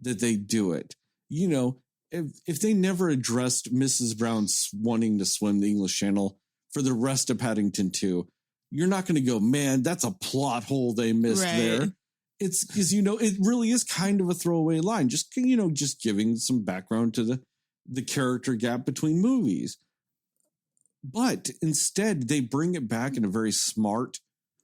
that they do it. You know, if they never addressed Mrs. Brown wanting to swim the English Channel for the rest of Paddington 2, you're not going to go, man, that's a plot hole they missed there. It's because, you know, it really is kind of a throwaway line. Just, you know, just giving some background to the character gap between movies. But instead, they bring it back in a very smart,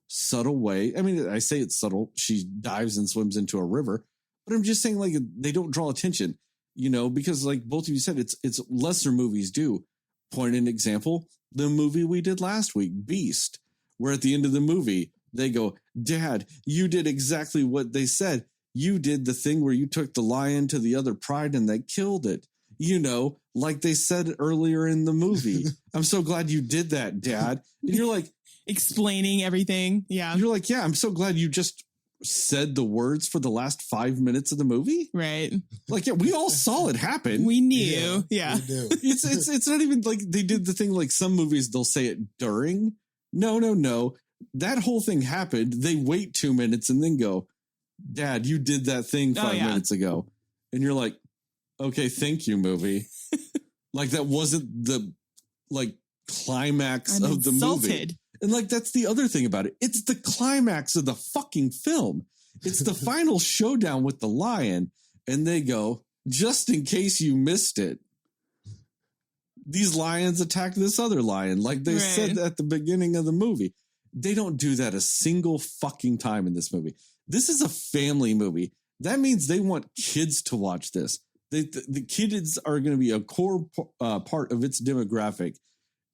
subtle way. I mean, I say it's subtle. She dives and swims into a river, but I'm just saying, like, they don't draw attention, you know, because like both of you said, it's lesser movies do. Point an example, the movie we did last week, Beast, where at the end of the movie, they go, Dad, you did exactly what they said. You did the thing where you took the lion to the other pride and they killed it. You know, like they said earlier in the movie. I'm so glad you did that, Dad. And you're like, explaining everything. Yeah. You're like, yeah, I'm so glad you just said the words for the last 5 minutes of the movie. Right. Like, yeah, we all saw it happen. We knew. Yeah. We do. It's not even like they did the thing like some movies, they'll say it during. No. That whole thing happened. They wait 2 minutes and then go, Dad, you did that thing 5 minutes ago. And you're like, okay, thank you, movie. Like that wasn't the like climax of the movie. And like, that's the other thing about it. It's the climax of the fucking film. It's the final showdown with the lion. And they go, just in case you missed it, these lions attack this other lion. Like they said at the beginning of the movie. They don't do that a single fucking time in this movie. This is a family movie. That means they want kids to watch this. The kids are going to be a core part of its demographic.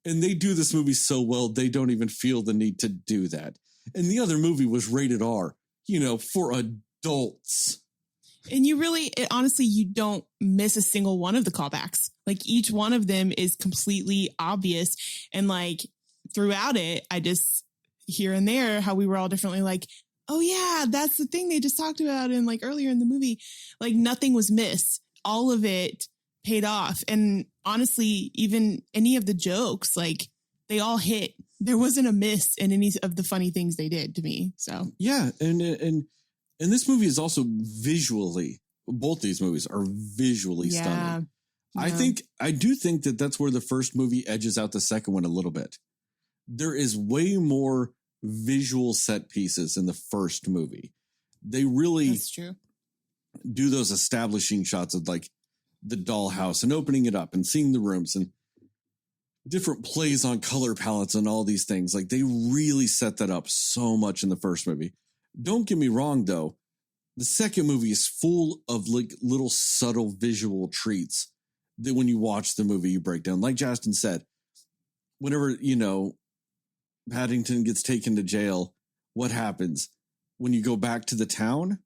And they do this movie so well, they don't even feel the need to do that. And the other movie was rated R, you know, for adults. And you really, honestly, you don't miss a single one of the callbacks. Like each one of them is completely obvious. And like throughout it, I just here and there, how we were all differently like, oh yeah, that's the thing they just talked about. And like earlier in the movie, like nothing was missed. All of it paid off. And honestly, even any of the jokes, like they all hit. There wasn't a miss in any of the funny things they did to me. So yeah. And this movie is also visually, both these movies are visually stunning. Yeah. I do think that that's where the first movie edges out the second one a little bit. There is way more visual set pieces in the first movie. They really that's true. Do those establishing shots of like the dollhouse and opening it up and seeing the rooms and different plays on color palettes and all these things. Like they really set that up so much in the first movie. Don't get me wrong though. The second movie is full of like little subtle visual treats that when you watch the movie, you break down. Like Jastin said, whenever, you know, Paddington gets taken to jail, what happens? When you go back to the town,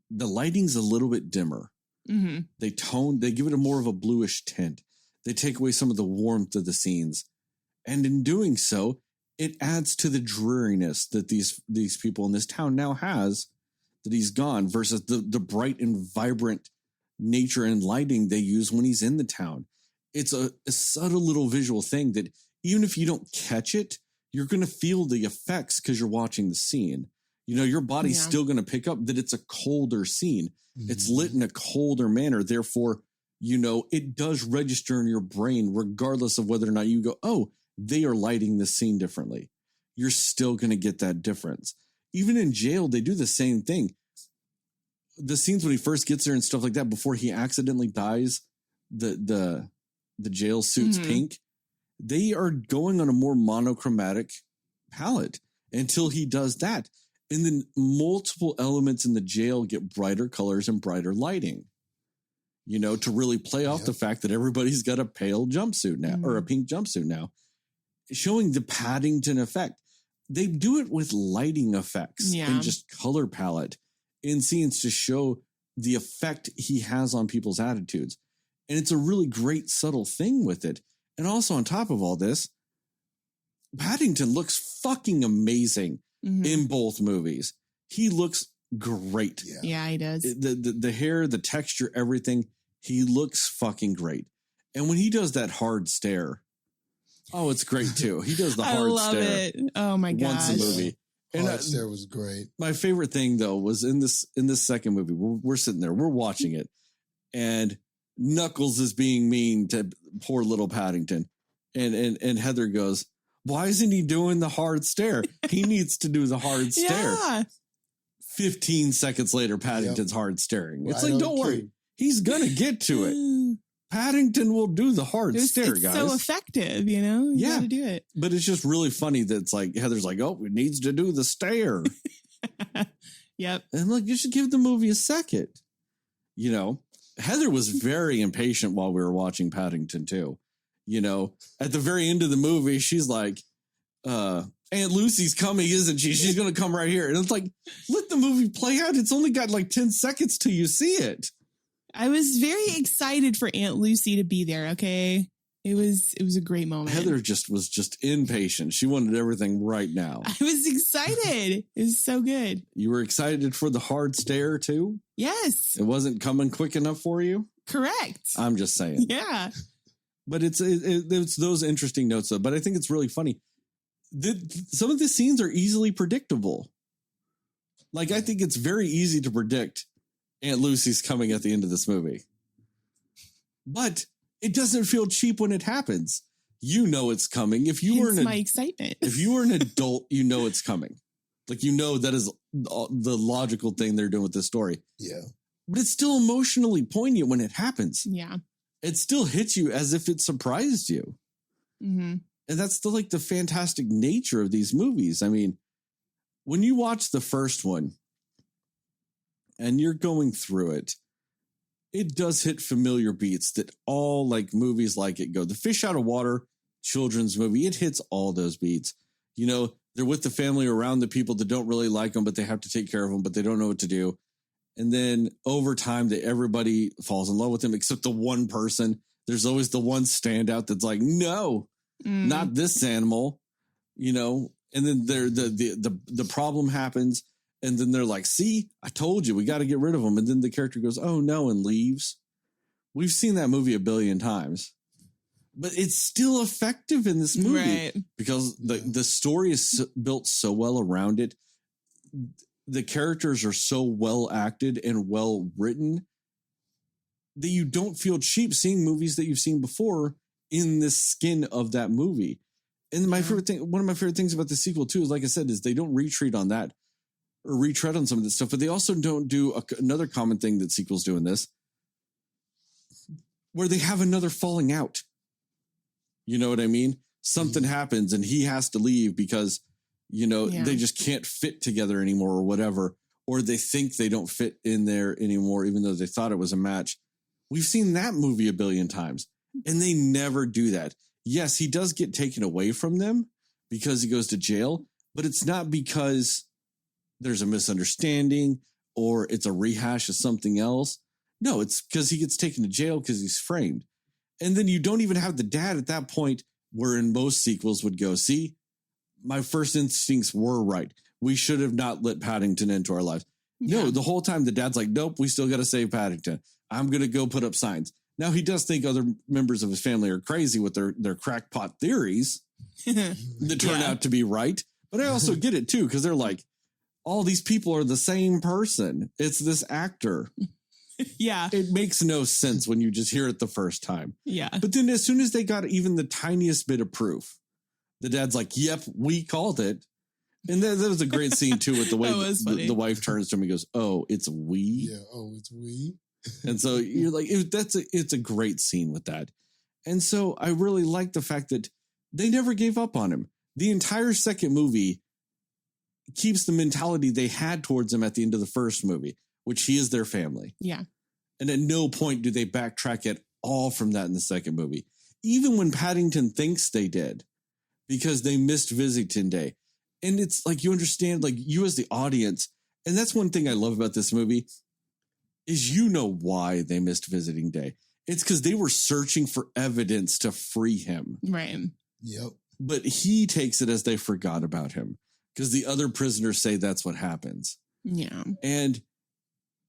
the lighting's a little bit dimmer. Mm-hmm. They give it a more of a bluish tint. They take away some of the warmth of the scenes. And in doing so, it adds to the dreariness that these people in this town now has, that he's gone, versus the bright and vibrant, nature and lighting they use when he's in the town. It's a subtle little visual thing that even if you don't catch it, you're going to feel the effects because you're watching the scene. Your body's still going to pick up that it's a colder scene. Mm-hmm. It's lit in a colder manner. Therefore, it does register in your brain, regardless of whether or not you go, oh, they are lighting the scene differently. You're still going to get that difference. Even in jail, they do the same thing. The scenes when he first gets there and stuff like that, before he accidentally dyes the jail suits pink, they are going on a more monochromatic palette until he does that. And then multiple elements in the jail get brighter colors and brighter lighting, to really play off the fact that everybody's got a pale jumpsuit now or a pink jumpsuit now, showing the Paddington effect. They do it with lighting effects and just color palette in scenes to show the effect he has on people's attitudes. And it's a really great subtle thing with it. And also on top of all this, Paddington looks fucking amazing in both movies. He looks great. Yeah, he does. The hair, the texture, everything. He looks fucking great. And when he does that hard stare, oh, it's great too. He does the hard stare. I love it. Oh my gosh. Once a movie. And hard stare was great. My favorite thing though was in this second movie. We're sitting there, we're watching it, and Knuckles is being mean to poor little Paddington. And Heather goes, why isn't he doing the hard stare? He needs to do the hard stare. Yeah. 15 seconds later, Paddington's hard staring. It's like, don't worry. He's going to get to it. Paddington will do the hard stare, guys. It's so effective, You got to do it. But it's just really funny that it's like, Heather's like, oh, it needs to do the stare. Yep. And I'm like, you should give the movie a second. Heather was very impatient while we were watching Paddington too. At the very end of the movie, she's like, Aunt Lucy's coming, isn't she? She's going to come right here. And it's like, let the movie play out. It's only got like 10 seconds till you see it. I was very excited for Aunt Lucy to be there. Okay. It was a great moment. Heather was just impatient. She wanted everything right now. I was excited. It was so good. You were excited for the hard stare too? Yes. It wasn't coming quick enough for you? Correct. I'm just saying. Yeah. But it's those interesting notes though. But I think it's really funny. Some of the scenes are easily predictable. Like, I think it's very easy to predict Aunt Lucy's coming at the end of this movie. But it doesn't feel cheap when it happens. It's coming. If you were my excitement. If you were an adult, it's coming. Like, that is the logical thing they're doing with this story. Yeah. But it's still emotionally poignant when it happens. Yeah. It still hits you as if it surprised you. Mm-hmm. And that's the fantastic nature of these movies. I mean, when you watch the first one and you're going through it, it does hit familiar beats that all like movies like it go. The Fish Out of Water children's movie, it hits all those beats. They're with the family around the people that don't really like them, but they have to take care of them, but they don't know what to do. And then over time, everybody falls in love with him, except the one person. There's always the one standout that's like, no, not this animal, And then the problem happens, and then they're like, see, I told you, we got to get rid of him. And then the character goes, oh no, and leaves. We've seen that movie a billion times, but it's still effective in this movie because the story is built so well around it. The characters are so well acted and well written that you don't feel cheap seeing movies that you've seen before in the skin of that movie. And one of my favorite things about the sequel too, is like I said, is they don't retreat on that or retread on some of this stuff, but they also don't do another common thing that sequels do in this, where they have another falling out. You know what I mean? Something happens and he has to leave because they just can't fit together anymore or whatever, or they think they don't fit in there anymore, even though they thought it was a match. We've seen that movie a billion times and they never do that. Yes, he does get taken away from them because he goes to jail, but it's not because there's a misunderstanding or it's a rehash of something else. No, it's because he gets taken to jail because he's framed. And then you don't even have the dad at that point, where in most sequels would go, see, my first instincts were right. We should have not let Paddington into our lives. Yeah. No, the whole time the dad's like, nope, we still got to save Paddington. I'm going to go put up signs. Now, he does think other members of his family are crazy with their crackpot theories that turn out to be right. But I also get it, too, because they're like, all these people are the same person. It's this actor. Yeah. It makes no sense when you just hear it the first time. Yeah. But then as soon as they got even the tiniest bit of proof, the dad's like, yep, we called it. And that was a great scene, too, with the way the wife turns to him and goes, oh, it's we? Yeah, oh, it's we? And so you're like, it's a great scene with that. And so I really like the fact that they never gave up on him. The entire second movie keeps the mentality they had towards him at the end of the first movie, which he is their family. Yeah. And at no point do they backtrack at all from that in the second movie. Even when Paddington thinks they did, because they missed Visiting Day. And it's like, you understand, like you as the audience, and that's one thing I love about this movie, is you know why they missed Visiting Day. It's because they were searching for evidence to free him. Right. Yep. But he takes it as they forgot about him because the other prisoners say that's what happens. Yeah. And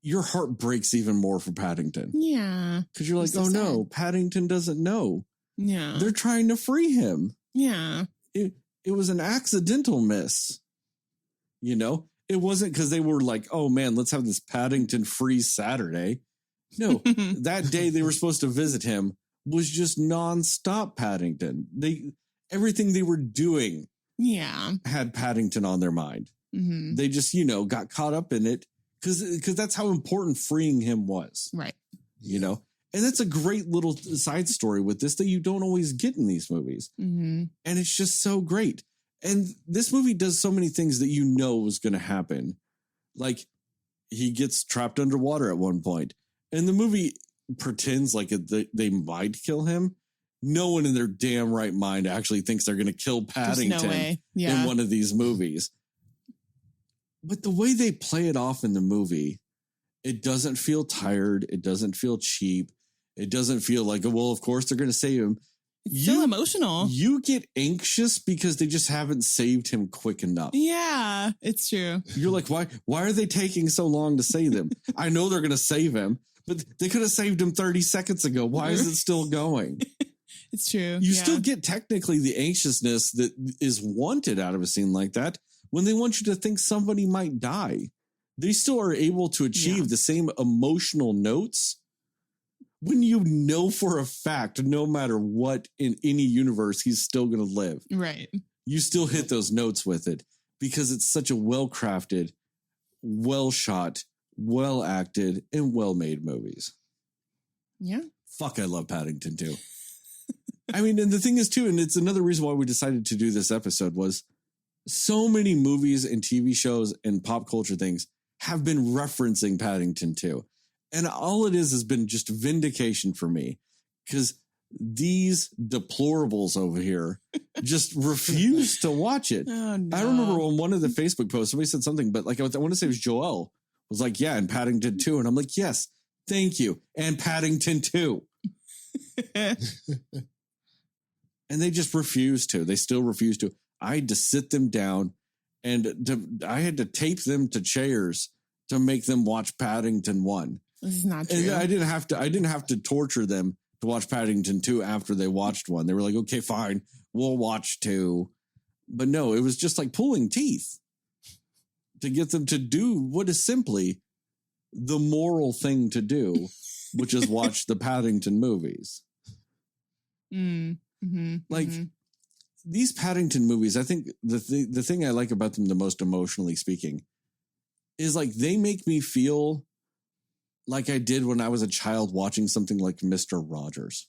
your heart breaks even more for Paddington. Yeah. Because you're like, So oh no, sad. Paddington doesn't know. Yeah. They're trying to free him. Yeah. It was an accidental miss. You know, it wasn't because they were like, oh man, let's have this Paddington free Saturday. No, that day they were supposed to visit him was just nonstop Paddington. Everything they were doing had Paddington on their mind. Mm-hmm. They just, got caught up in it because that's how important freeing him was. Right. You know, and that's a great little side story with this that you don't always get in these movies. Mm-hmm. And it's just so great. And this movie does so many things that you know was going to happen. Like he gets trapped underwater at one point. And the movie pretends like they might kill him. No one in their damn right mind actually thinks they're going to kill Paddington in one of these movies. But the way they play it off in the movie, it doesn't feel tired. It doesn't feel cheap. It doesn't feel like, well, of course they're going to save him. It's so emotional. You get anxious because they just haven't saved him quick enough. Yeah, it's true. You're like, why are they taking so long to save him? I know they're going to save him, but they could have saved him 30 seconds ago. Why is it still going? It's true. You still get technically the anxiousness that is wanted out of a scene like that when they want you to think somebody might die. They still are able to achieve the same emotional notes when you know for a fact, no matter what in any universe, he's still going to live. Right. You still hit those notes with it because it's such a well-crafted, well-shot, well-acted, and well-made movies. Yeah. Fuck, I love Paddington too. I mean, and the thing is too, and it's another reason why we decided to do this episode was so many movies and TV shows and pop culture things have been referencing Paddington too. And all it is has been just vindication for me because these deplorables over here just refuse to watch it. Oh, no. I remember on one of the Facebook posts, somebody said something, but like I want to say it was Joel was like, yeah, and Paddington 2. And I'm like, yes, thank you. And Paddington 2. And they just refuse to. They still refuse to. I had to sit them down and I had to tape them to chairs to make them watch Paddington 1. This is not true. And I didn't have to torture them to watch Paddington 2 after they watched 1. They were like, okay, fine, we'll watch 2. But no, it was just like pulling teeth to get them to do what is simply the moral thing to do, which is watch the Paddington movies. These Paddington movies, I think the thing I like about them the most emotionally speaking is like they make me feel like I did when I was a child watching something like Mr. Rogers,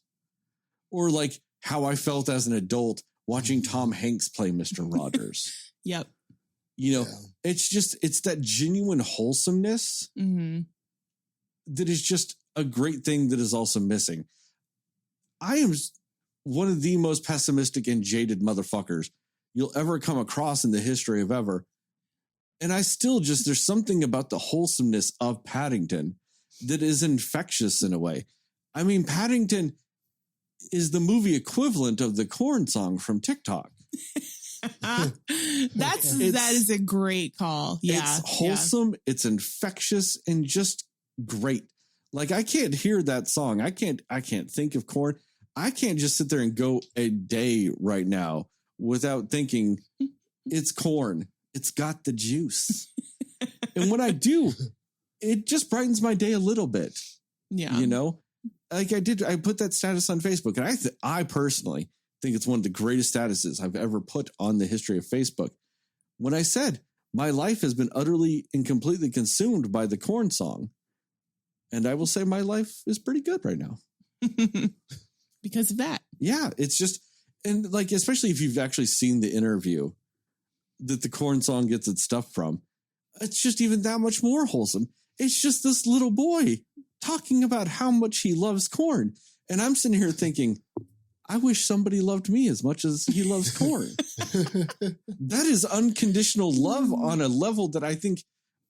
or like how I felt as an adult watching Tom Hanks play Mr. Rogers. Yep. It's that genuine wholesomeness that is just a great thing that is also missing. I am one of the most pessimistic and jaded motherfuckers you'll ever come across in the history of ever. And I still there's something about the wholesomeness of Paddington that is infectious in a way. I mean, Paddington is the movie equivalent of the corn song from TikTok. That is a great call. Yeah. It's wholesome. It's infectious and just great. Like, I can't hear that song. I can't think of Korn. I can't just sit there and go a day right now without thinking it's Korn. It's got the juice. And when I do, it just brightens my day a little bit. Yeah. You know, like I put that status on Facebook, and I personally think it's one of the greatest statuses I've ever put on the history of Facebook. When I said my life has been utterly and completely consumed by the Korn song. And I will say my life is pretty good right now. Because of that. Yeah, it's just, and like, especially if you've actually seen the interview that the Korn song gets its stuff from, it's just even that much more wholesome. It's just this little boy talking about how much he loves Korn. And I'm sitting here thinking, I wish somebody loved me as much as he loves Korn. That is unconditional love on a level that I think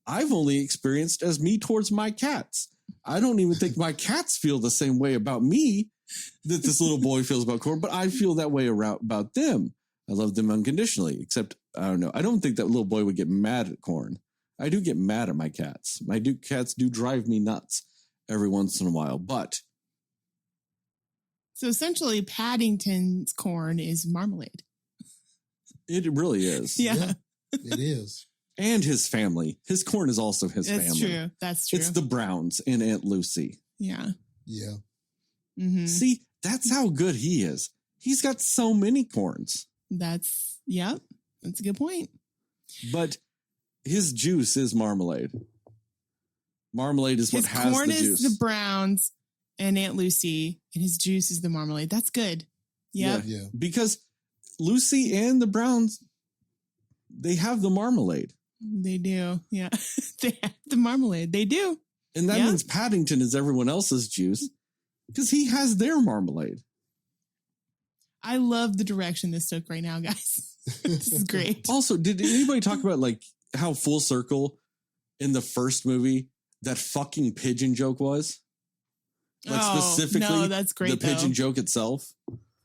I've only experienced as me towards my cats. I don't even think my cats feel the same way about me that this little boy feels about Korn, but I feel that way about them. I love them unconditionally, except, I don't know. I don't think that little boy would get mad at Korn. I do get mad at my cats. Cats do drive me nuts every once in a while, but. So essentially, Paddington's Korn is marmalade. It really is. Yeah. It is. And his family. His Korn is also his family. That's true. That's true. It's the Browns and Aunt Lucy. Yeah. Yeah. Mm-hmm. See, that's how good he is. He's got so many Korns. That's a good point. But his juice is marmalade. Marmalade is what his has corn the is juice. the Browns and Aunt Lucy, and his juice is the marmalade. That's good. Yep. Yeah. Because Lucy and the Browns, they have the marmalade. They do. Yeah. They have the marmalade. They do. And that means Paddington is everyone else's juice because he has their marmalade. I love the direction this took right now, guys. This is great. Also, did anybody talk about like how full circle in the first movie that fucking pigeon joke was? Like specifically no, that's great, the pigeon joke itself.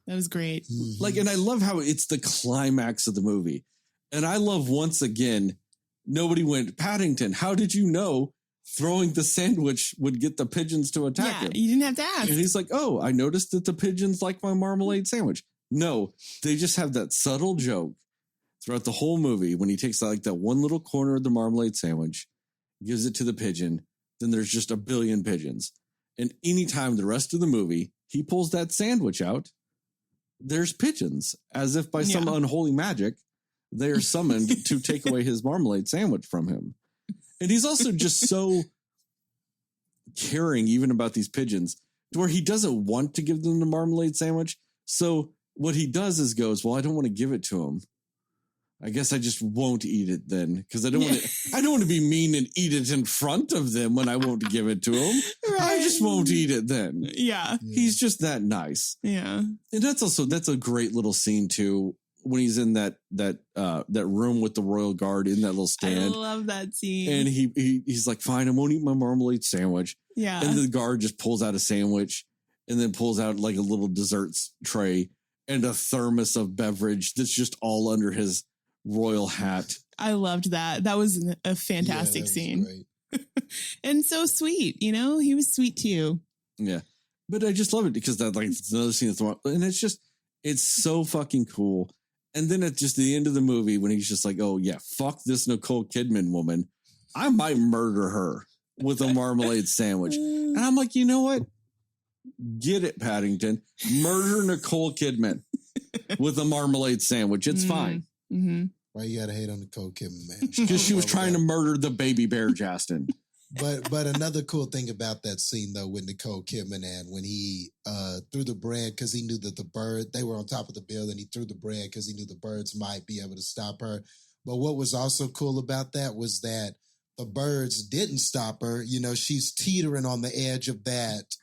That was great. Like, and I love how it's the climax of the movie. And I love once again, nobody went, Paddington, how did you know throwing the sandwich would get the pigeons to attack him? You didn't have to ask. And he's like, oh, I noticed that the pigeons like my marmalade sandwich. No, they just have that subtle joke throughout the whole movie when he takes like that one little corner of the marmalade sandwich, gives it to the pigeon, then there's just a billion pigeons. And anytime the rest of the movie, he pulls that sandwich out, there's pigeons, as if by some unholy magic, they are summoned to take away his marmalade sandwich from him. And he's also just so caring even about these pigeons to where he doesn't want to give them the marmalade sandwich. So what he does is goes, well, I don't want to give it to him. I guess I just won't eat it then because I don't want to be mean and eat it in front of them when I won't give it to him. Right. I just won't eat it then. Yeah. He's just that nice. Yeah. And that's a great little scene too when he's in that room with the royal guard in that little stand. I love that scene. And he's like, fine, I won't eat my marmalade sandwich. Yeah. And the guard just pulls out a sandwich and then pulls out like a little desserts tray and a thermos of beverage that's just all under his royal hat. I loved that. That was a fantastic scene. And so sweet, he was sweet too. Yeah. But I just love it because that it's another scene and it's so fucking cool. And then at just the end of the movie when he's just like, oh yeah, fuck this Nicole Kidman woman. I might murder her with a marmalade sandwich. And I'm like, you know what? Get it, Paddington. Murder Nicole Kidman with a marmalade sandwich. It's fine. Mm-hmm. Why you gotta hate on Nicole Kidman, man? Because she was trying to murder the baby bear, Jastin. But another cool thing about that scene though with Nicole Kidman and when he threw the bread because he knew that they were on top of the building, he threw the bread because he knew the birds might be able to stop her. But what was also cool about that was that the birds didn't stop her. She's teetering on the edge of that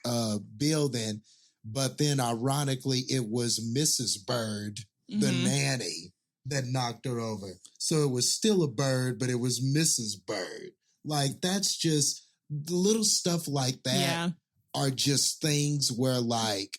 building, but then ironically it was Mrs. Bird, the nanny, that knocked her over. So it was still a bird, but it was Mrs. Bird. Like, that's just the little stuff like that are just things where, like,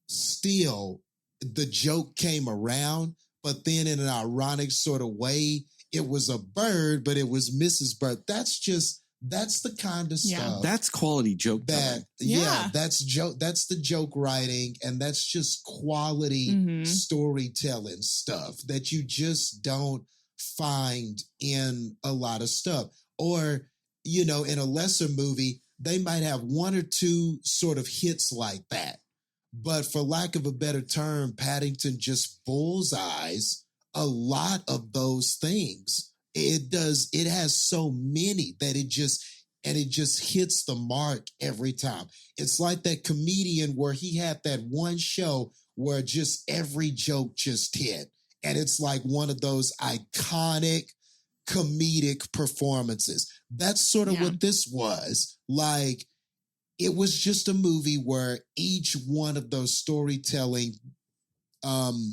still the joke came around, but then in an ironic sort of way, it was a bird, but it was Mrs. Bird. That's just That's the kind of stuff. That's quality joke telling. That's the joke writing, and that's just quality storytelling stuff that you just don't find in a lot of stuff. Or, in a lesser movie, they might have one or two sort of hits like that. But for lack of a better term, Paddington just bullseyes a lot of those things. It has so many that it just hits the mark every time. It's like that comedian where he had that one show where just every joke just hit. And it's like one of those iconic comedic performances. That's sort of what this was. Like, it was just a movie where each one of those storytelling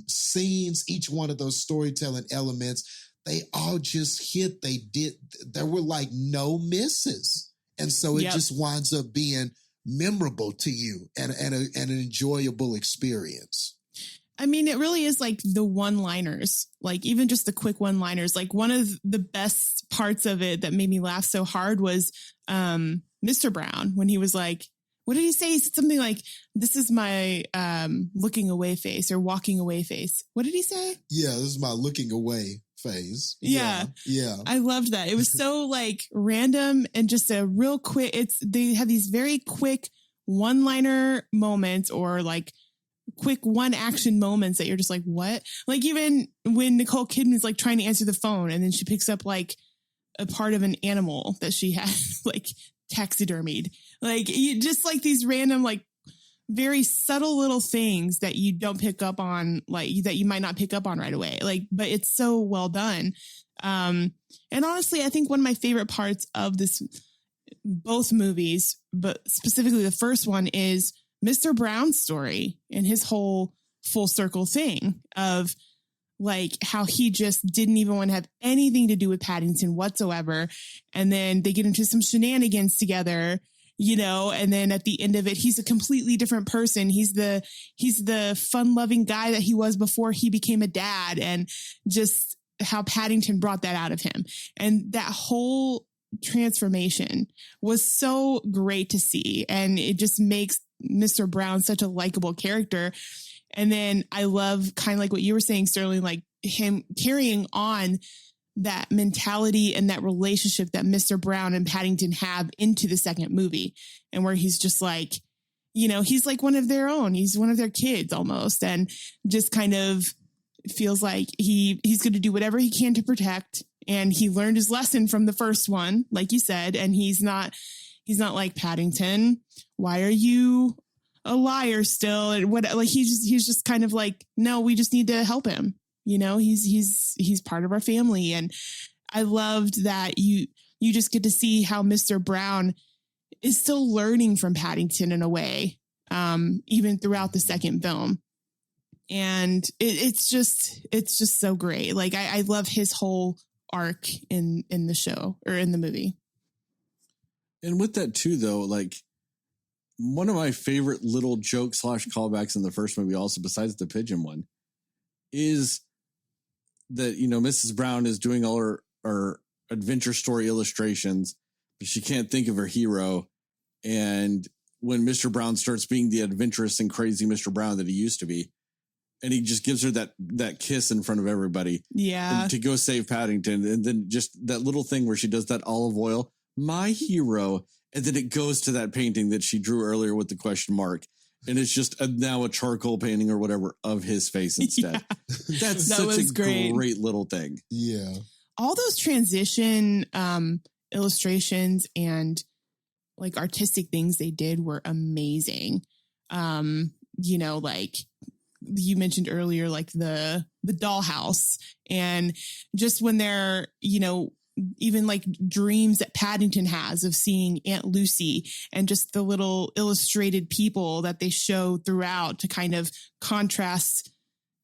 scenes, each one of those storytelling elements, they all just hit. There were like no misses. And so it just winds up being memorable to you and an enjoyable experience. I mean, it really is like the one-liners, like even just the quick one-liners. Like one of the best parts of it that made me laugh so hard was Mr. Brown, when he was like, what did he say? He said something like, this is my looking away face or walking away face. What did he say? Yeah, this is my looking away phase. Yeah. Yeah. I loved that. It was so like random and just a real quick, they have these very quick one-liner moments or like quick one action moments that you're just like, what? Like even when Nicole Kidman is like trying to answer the phone and then she picks up like a part of an animal that she had like taxidermied, like you just like these random, like very subtle little things that you don't pick up on, like that you might not pick up on right away. Like, but it's so well done. And honestly, I think one of my favorite parts of both movies, but specifically the first one, is Mr. Brown's story and his whole full circle thing of like how he just didn't even want to have anything to do with Paddington whatsoever. And then they get into some shenanigans together, and then at the end of it, he's a completely different person. He's the fun loving guy that he was before he became a dad, and just how Paddington brought that out of him. And that whole transformation was so great to see. And it just makes Mr. Brown such a likable character. And then I love kind of like what you were saying, Sterling, like him carrying on that mentality and that relationship that Mr. Brown and Paddington have into the second movie, and where he's just like, he's like one of their own. He's one of their kids almost, and just kind of feels like he's going to do whatever he can to protect. And he learned his lesson from the first one, like you said, and he's not like, Paddington, why are you a liar still? And what, like, he's just kind of like, no, we just need to help him. He's part of our family. And I loved that you just get to see how Mr. Brown is still learning from Paddington in a way, even throughout the second film. And it's just so great. Like I love his whole arc in the show or in the movie. And with that too, though, like one of my favorite little joke / callbacks in the first movie, also besides the pigeon one, is that, Mrs. Brown is doing all her adventure story illustrations, but she can't think of her hero. And when Mr. Brown starts being the adventurous and crazy Mr. Brown that he used to be, and he just gives her that kiss in front of everybody, to go save Paddington. And then just that little thing where she does that olive oil, my hero. And then it goes to that painting that she drew earlier with the question mark. And it's just now a charcoal painting or whatever of his face instead. Yeah. That's such a great little thing. Yeah. All those transition illustrations and like artistic things they did were amazing. Like you mentioned earlier, like the dollhouse, and just when they're, even like dreams that Paddington has of seeing Aunt Lucy, and just the little illustrated people that they show throughout to kind of contrast.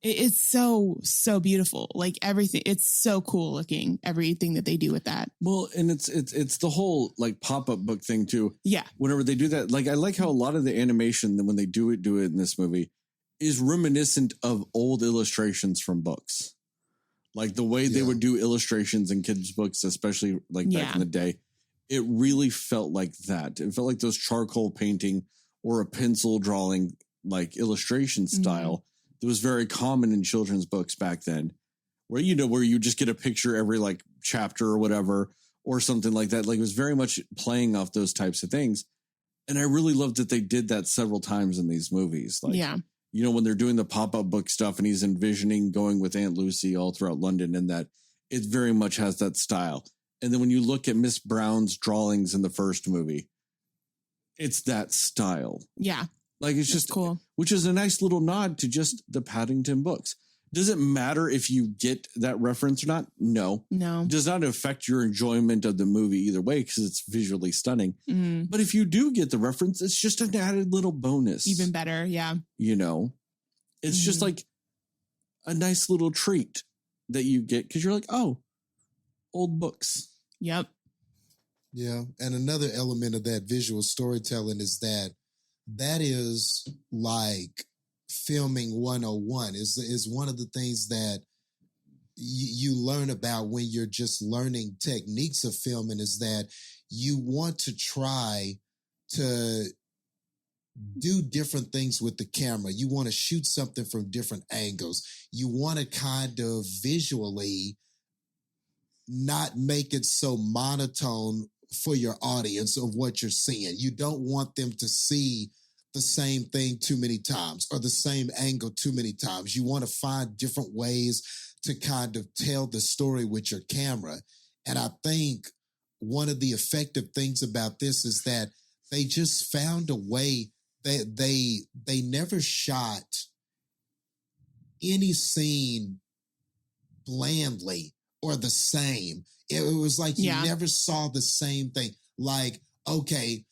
It's so beautiful. Like everything. It's so cool looking, everything that they do with that. Well, and it's the whole like pop-up book thing too. Yeah. Whenever they do that, like I like how a lot of the animation when they do it in this movie is reminiscent of old illustrations from books. Like the way they would do illustrations in kids' books, especially like back in the day, it really felt like that. It felt like those charcoal painting or a pencil drawing, like illustration style that was very common in children's books back then, where, you know, where you just get a picture every like chapter or whatever, or something like that. Like it was very much playing off those types of things. And I really loved that they did that several times in these movies. Like, you know, when they're doing the pop-up book stuff and he's envisioning going with Aunt Lucy all throughout London, and that it very much has that style. And then when you look at Miss Brown's drawings in the first movie, it's that style. Yeah. Like it's just cool, which is a nice little nod to just the Paddington books. Does it matter if you get that reference or not? No. It does not affect your enjoyment of the movie either way because it's visually stunning. But if you do get the reference, it's just an added little bonus. Even better, yeah. You know, it's just like a nice little treat that you get because you're like, oh, old books. Yep. Yeah. And another element of that visual storytelling is that is like filming 101 is one of the things that you learn about when you're just learning techniques of filming, is that you want to try to do different things with the camera. You want to shoot something from different angles. You want to kind of visually not make it so monotone for your audience of what you're seeing. You don't want them to see the same thing too many times or the same angle too many times. You want to find different ways to kind of tell the story with your camera. And I think one of the effective things about this is that they just found a way that they never shot any scene blandly or the same. It was like you never saw the same thing. Like, okay,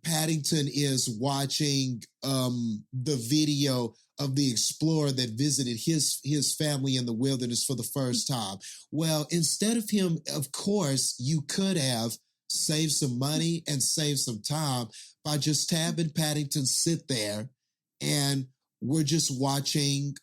Paddington is watching the video of the explorer that visited his family in the wilderness for the first time. Well, instead of him, of course, you could have saved some money and saved some time by just having Paddington sit there and we're just watching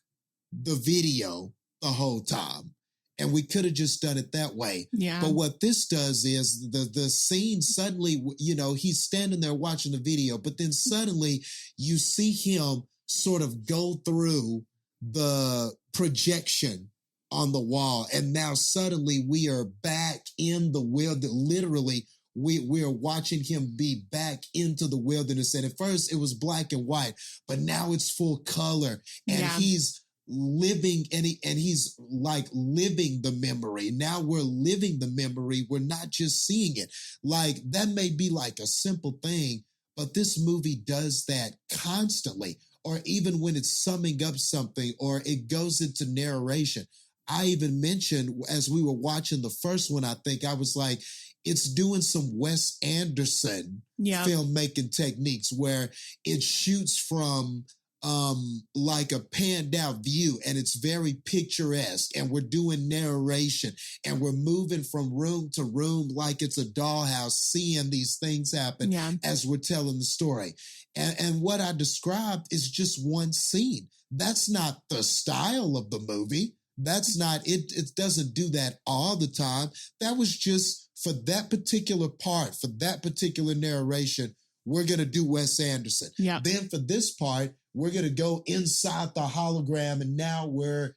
the video the whole time. And we could have just done it that way. Yeah. But what this does is the scene suddenly, you know, he's standing there watching the video, but then suddenly you see him sort of go through the projection on the wall. And now suddenly we are back in the wilderness. Literally, we are watching him be back into the wilderness. And at first it was black and white, but now it's full color. And he's living and he's like living the memory. Now we're living the memory. We're not just seeing it. Like that may be like a simple thing, but this movie does that constantly. Or even when it's summing up something or it goes into narration. I even mentioned as we were watching the first one, I think I was like, it's doing some Wes Anderson filmmaking techniques where it shoots from like a panned out view and it's very picturesque and we're doing narration and we're moving from room to room like it's a dollhouse, seeing these things happen as we're telling the story. And what I described is just one scene. That's not the style of the movie. That's not it. It doesn't do that all the time. That was just for that particular part, for that particular narration, we're going to do Wes Anderson. Then for this part, we're going to go inside the hologram and now we're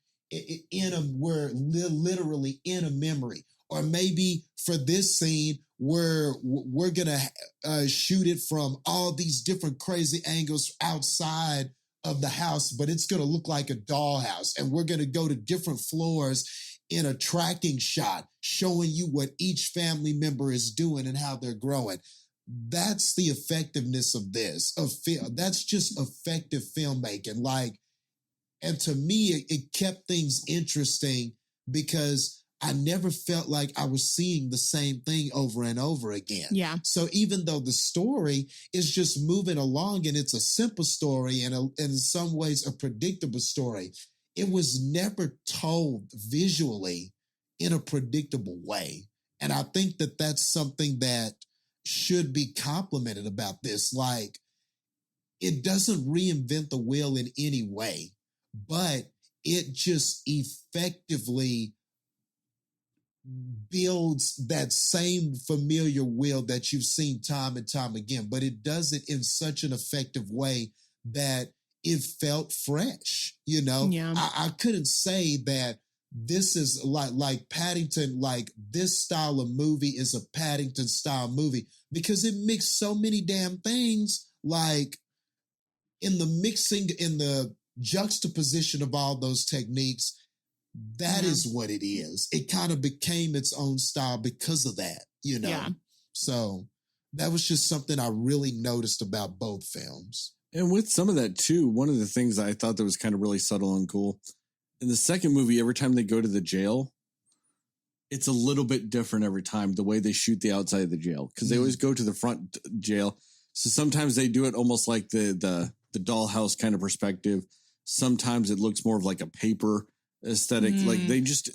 literally in a memory. Or maybe for this scene, we're going to shoot it from all these different crazy angles outside of the house, but it's going to look like a dollhouse. And we're going to go to different floors in a tracking shot, showing you what each family member is doing and how they're growing. That's the effectiveness of this. That's just effective filmmaking. Like, and to me, it kept things interesting because I never felt like I was seeing the same thing over and over again. So even though the story is just moving along and it's a simple story and in some ways a predictable story, it was never told visually in a predictable way. And I think that that's something that should be complimented about this. Like, it doesn't reinvent the wheel in any way, but it just effectively builds that same familiar will that you've seen time and time again, but it does it in such an effective way that it felt fresh. You know, Yeah. I couldn't say that this is like Paddington, like this style of movie is a Paddington style movie because it mixed so many damn things, like in the mixing, in the juxtaposition of all those techniques. That is what it is. It kind of became its own style because of that, you know? Yeah. So that was just something I really noticed about both films. And with some of that too, one of the things I thought that was kind of really subtle and cool, in the second movie, every time they go to the jail, it's a little bit different every time, the way they shoot the outside of the jail, because they always go to the front jail. So sometimes they do it almost like the dollhouse kind of perspective. Sometimes it looks more of like a paper aesthetic. Like they just,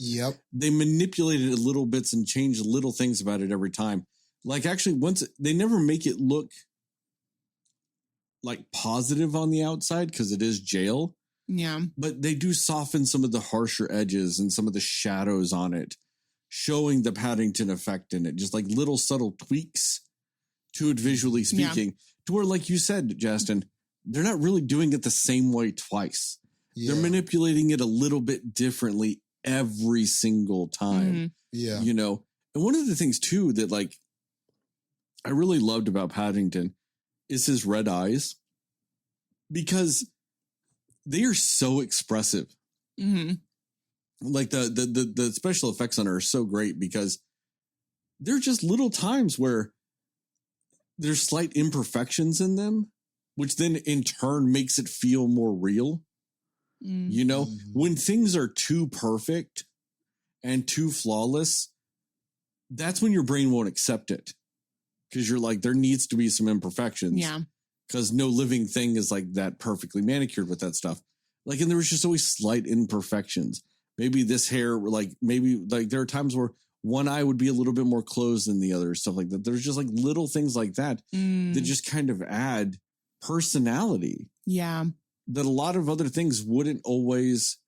they manipulated it little bits and changed little things about it every time. Like actually once they never make it look like positive on the outside because it is jail. Yeah. But they do soften some of the harsher edges and some of the shadows on it, showing the Paddington effect in it. Just like little subtle tweaks to it visually speaking, to where, like you said, Jastin, they're not really doing it the same way twice. Yeah. They're manipulating it a little bit differently every single time. Yeah. You know, and one of the things too that like I really loved about Paddington is his red eyes, because they are so expressive. Like the special effects on her are so great because they're just little times where there's slight imperfections in them, which then in turn makes it feel more real. You know, when things are too perfect and too flawless, that's when your brain won't accept it. Because you're like, there needs to be some imperfections. Yeah. Because no living thing is like that perfectly manicured with that stuff. Like, and there was just always slight imperfections. Maybe this hair, like maybe like there are times where one eye would be a little bit more closed than the other, stuff like that. There's just like little things like that that just kind of add personality. Yeah. That a lot of other things wouldn't always,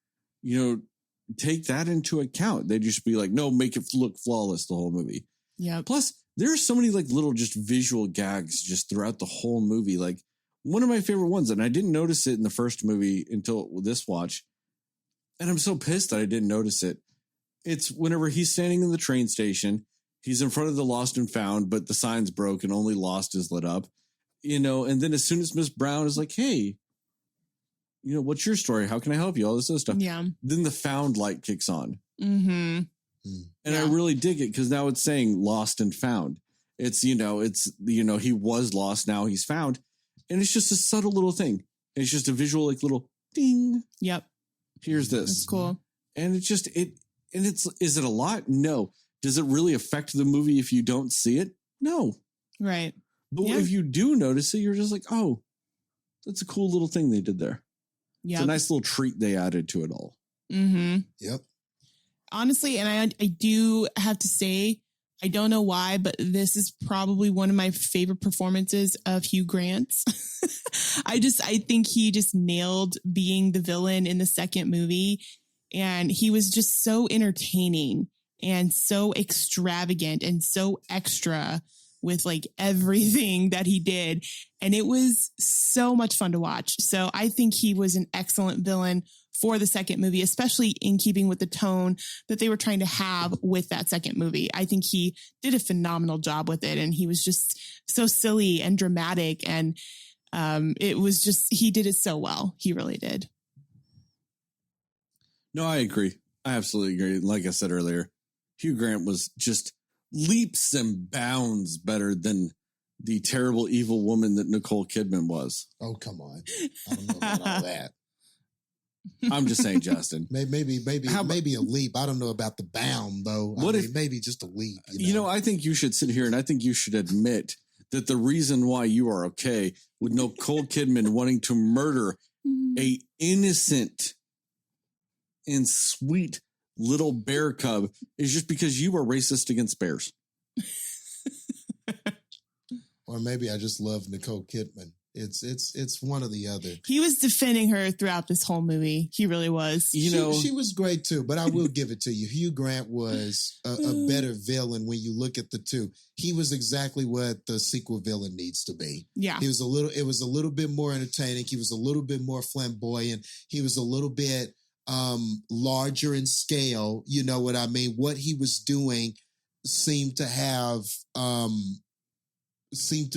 you know, take that into account. They'd just be like, no, make it look flawless the whole movie. Yeah. Plus, there are so many like little just visual gags just throughout the whole movie. Like one of my favorite ones, and I didn't notice it in the first movie until this watch, and I'm so pissed that I didn't notice it. It's whenever he's standing in the train station, he's in front of the Lost and Found, but the sign's broke and only Lost is lit up, you know, and then as soon as Miss Brown is like, hey, you know, what's your story? How can I help you? All this other stuff. Yeah. Then the Found light kicks on. And I really dig it because now it's saying Lost and Found. It's, you know, he was lost. Now he's found. And it's just a subtle little thing. It's just a visual, like little ding. Yep. Here's this. That's cool. And it's just, is it a lot? No. Does it really affect the movie if you don't see it? No. Right. But if you do notice it, you're just like, oh, that's a cool little thing they did there. Yeah. It's a nice little treat they added to it all. Yep. Honestly, and I do have to say, I don't know why, but this is probably one of my favorite performances of Hugh Grant's. I think he just nailed being the villain in the second movie. And he was just so entertaining and so extravagant and so extra with like everything that he did. And it was so much fun to watch. So I think he was an excellent villain for the second movie, especially in keeping with the tone that they were trying to have with that second movie. I think he did a phenomenal job with it. And he was just so silly and dramatic. And it was just, he did it so well. He really did. No, I agree. I absolutely agree. Like I said earlier, Hugh Grant was just leaps and bounds better than the terrible evil woman that Nicole Kidman was. Oh, come on. I don't know about all that. I'm just saying, Justin. Maybe a leap. I don't know about the bound, though. Maybe just a leap. You know, I think you should sit here and I think you should admit that the reason why you are okay with Nicole Kidman wanting to murder a innocent and sweet little bear cub is just because you are racist against bears. Or maybe I just love Nicole Kidman. It's one or the other. He was defending her throughout this whole movie. He really was. She was great too, but I will give it to you. Hugh Grant was a better villain when you look at the two. He was exactly what the sequel villain needs to be. Yeah. It was a little bit more entertaining. He was a little bit more flamboyant. He was a little bit larger in scale. You know what I mean? What he was doing seemed to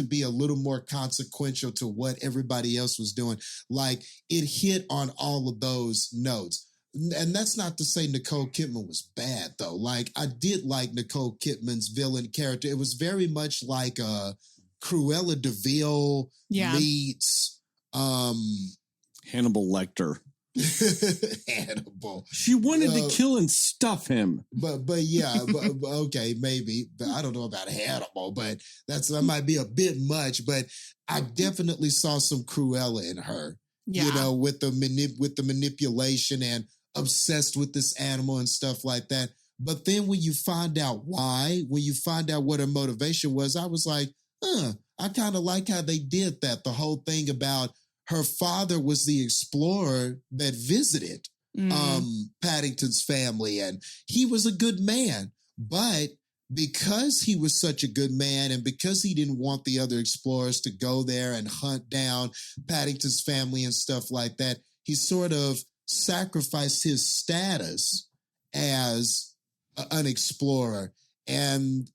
be a little more consequential to what everybody else was doing. Like, it hit on all of those notes. And that's not to say Nicole Kidman was bad, though. Like, I did like Nicole Kidman's villain character. It was very much like a Cruella de Vil meets Hannibal Lecter. Hannibal. She wanted to kill and stuff him. But okay, maybe. But I don't know about Hannibal, but that might be a bit much. But I definitely saw some Cruella in her. Yeah. You know, with the manipulation and obsessed with this animal and stuff like that. But then when you find out why, when you find out what her motivation was, I was like, I kind of like how they did that. The whole thing about her father was the explorer that visited Paddington's family, and he was a good man. But because he was such a good man and because he didn't want the other explorers to go there and hunt down Paddington's family and stuff like that, he sort of sacrificed his status as an explorer. And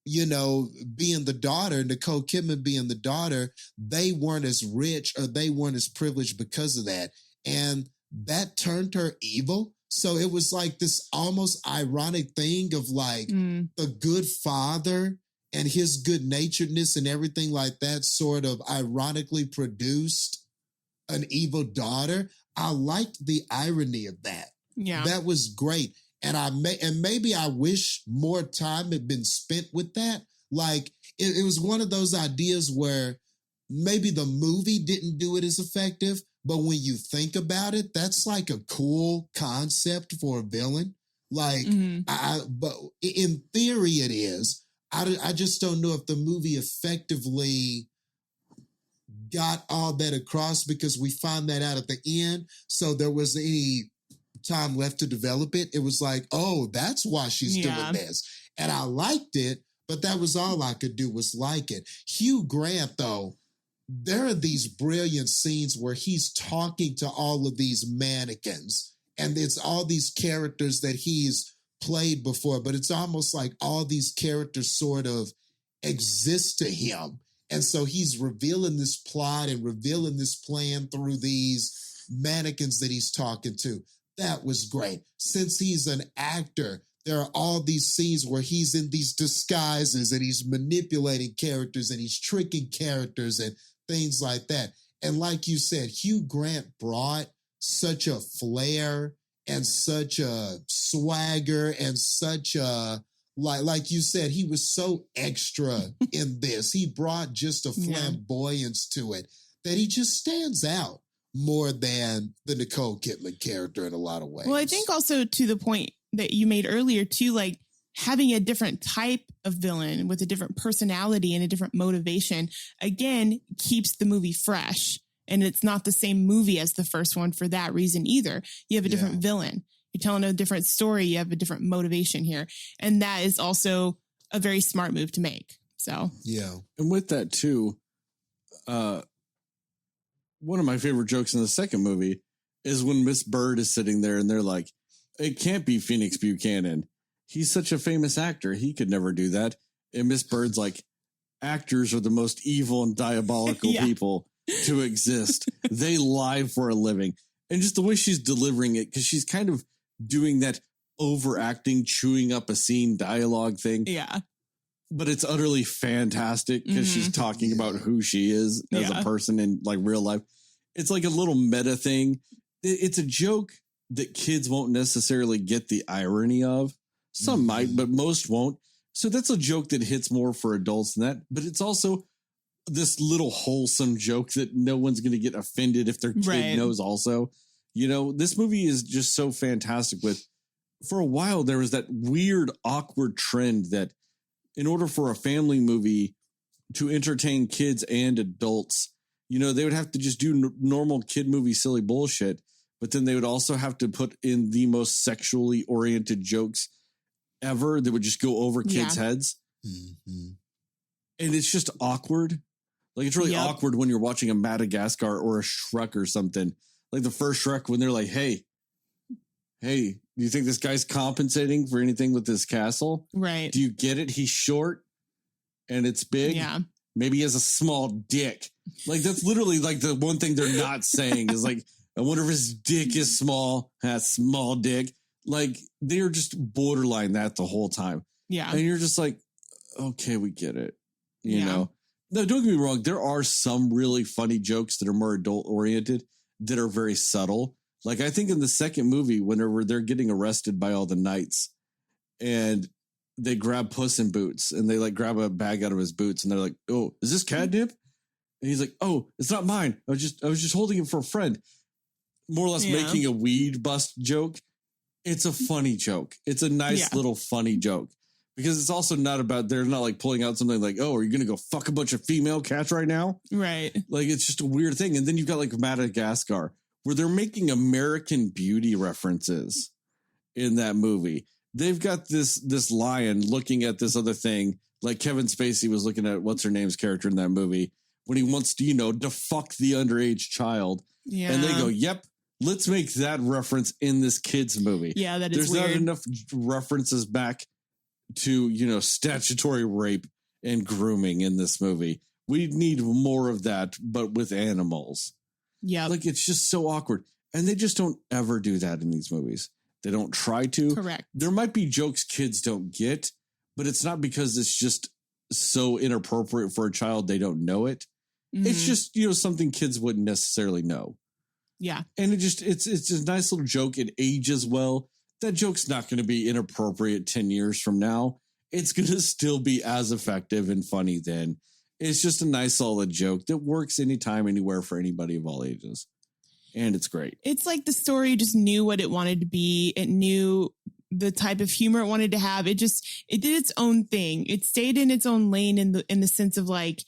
you know, being the daughter, Nicole Kidman being the daughter, they weren't as rich or they weren't as privileged because of that. And that turned her evil. So it was like this almost ironic thing of like the good father and his good naturedness and everything like that sort of ironically produced an evil daughter. I liked the irony of that. Yeah. That was great. And maybe I wish more time had been spent with that. Like, it was one of those ideas where maybe the movie didn't do it as effective, but when you think about it, that's like a cool concept for a villain. Like, but in theory it is. I just don't know if the movie effectively got all that across because we found that out at the end. So there was any time left to develop it. It was like, oh, that's why she's doing this. And I liked it, but that was all I could do was like it. Hugh Grant, though, there are these brilliant scenes where he's talking to all of these mannequins, and it's all these characters that he's played before, but it's almost like all these characters sort of exist to him. And so he's revealing this plot and revealing this plan through these mannequins that he's talking to. That was great. Since he's an actor, there are all these scenes where he's in these disguises and he's manipulating characters and he's tricking characters and things like that. And like you said, Hugh Grant brought such a flair and such a swagger and such a, like you said, he was so extra in this. He brought just a flamboyance to it that he just stands out more than the Nicole Kidman character in a lot of ways. Well, I think also to the point that you made earlier too, like having a different type of villain with a different personality and a different motivation, again, keeps the movie fresh. And it's not the same movie as the first one for that reason either. You have a different villain. You're telling a different story. You have a different motivation here. And that is also a very smart move to make. So, yeah. And with that too, one of my favorite jokes in the second movie is when Miss Bird is sitting there and they're like, it can't be Phoenix Buchanan. He's such a famous actor. He could never do that. And Miss Bird's like, actors are the most evil and diabolical people to exist. They lie for a living. And just the way she's delivering it, because she's kind of doing that overacting, chewing up a scene dialogue thing. Yeah. But it's utterly fantastic because she's talking about who she is as a person in like real life. It's like a little meta thing. It's a joke that kids won't necessarily get the irony of. Some might, but most won't. So that's a joke that hits more for adults than that. But it's also this little wholesome joke that no one's going to get offended if their kid knows also. You know, this movie is just so fantastic with, for a while, there was that weird, awkward trend that in order for a family movie to entertain kids and adults, they would have to just do normal kid movie silly bullshit, but then they would also have to put in the most sexually oriented jokes ever that would just go over kids' heads. Mm-hmm. And it's just awkward. Like, it's really awkward when you're watching a Madagascar or a Shrek or something. Like the first Shrek, when they're like, hey, do you think this guy's compensating for anything with this castle? Right. Do you get it? He's short and it's big. Yeah. Maybe he has a small dick. Like, that's literally like the one thing they're not saying is like, I wonder if his dick is small, has small dick. Like, they're just borderline that the whole time. Yeah. And you're just like, okay, we get it. You know? No, don't get me wrong. There are some really funny jokes that are more adult oriented that are very subtle. Like, I think in the second movie, whenever they're getting arrested by all the knights and they grab Puss in Boots and they like grab a bag out of his boots and they're like, oh, is this catnip? And he's like, oh, it's not mine. I was just holding it for a friend. More or less making a weed bust joke. It's a funny joke. It's a nice little funny joke. Because it's also not about, they're not like pulling out something like, oh, are you going to go fuck a bunch of female cats right now? Right. Like, it's just a weird thing. And then you've got like Madagascar, where they're making American Beauty references in that movie. They've got this lion looking at this other thing, like Kevin Spacey was looking at what's her name's character in that movie when he wants to, to fuck the underage child. Yeah. And they go, yep, let's make that reference in this kid's movie. Yeah, that is There's weird. not enough references back to, statutory rape and grooming in this movie. We need more of that, but with animals. Yeah. Like, it's just so awkward. And they just don't ever do that in these movies. They don't try to. Correct. There might be jokes kids don't get, but it's not because it's just so inappropriate for a child they don't know it. Mm-hmm. It's just, something kids wouldn't necessarily know. Yeah. And it's a nice little joke. It ages well. That joke's not going to be inappropriate 10 years from now. It's going to still be as effective and funny then. It's just a nice, solid joke that works anytime, anywhere for anybody of all ages. And it's great. It's like the story just knew what it wanted to be. It knew the type of humor it wanted to have. It did its own thing. It stayed in its own lane in the sense of like,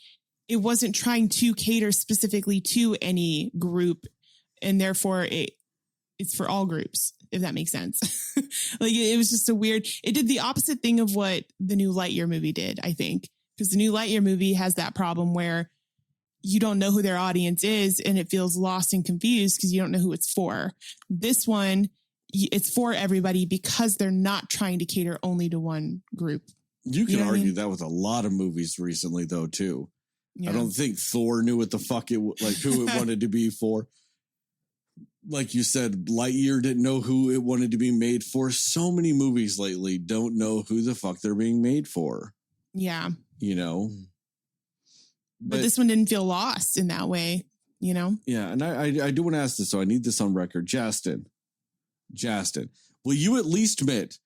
it wasn't trying to cater specifically to any group. And therefore it's for all groups, if that makes sense. Like, it was just it did the opposite thing of what the new Lightyear movie did, I think. Because the new Lightyear movie has that problem where you don't know who their audience is and it feels lost and confused because you don't know who it's for. This one, it's for everybody because they're not trying to cater only to one group. You can argue that with a lot of movies recently, though, too. Yeah. I don't think Thor knew what the fuck who it wanted to be for. Like you said, Lightyear didn't know who it wanted to be made for. So many movies lately don't know who the fuck they're being made for. Yeah. But this one didn't feel lost in that way, Yeah. And I do want to ask this, so I need this on record. Jastin, will you at least admit,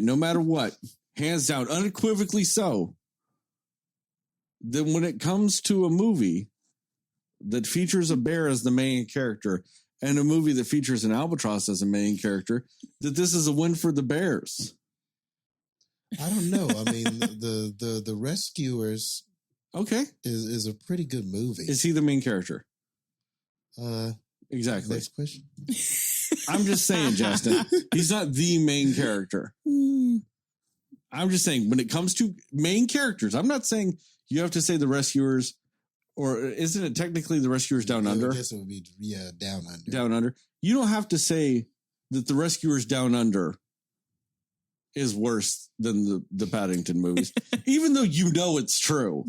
no matter what, hands down, unequivocally so, that when it comes to a movie that features a bear as the main character and a movie that features an albatross as a main character, that this is a win for the Bears? I don't know. I mean, the Rescuers, is a pretty good movie. Is he the main character? Exactly. Next question. I'm just saying, Jastin, he's not the main character. I'm just saying, when it comes to main characters, I'm not saying you have to say the Rescuers, or isn't it technically the Rescuers Down Under? I guess it would be, Down Under. Down Under. You don't have to say that the Rescuers Down Under is worse than the Paddington movies, even though it's true.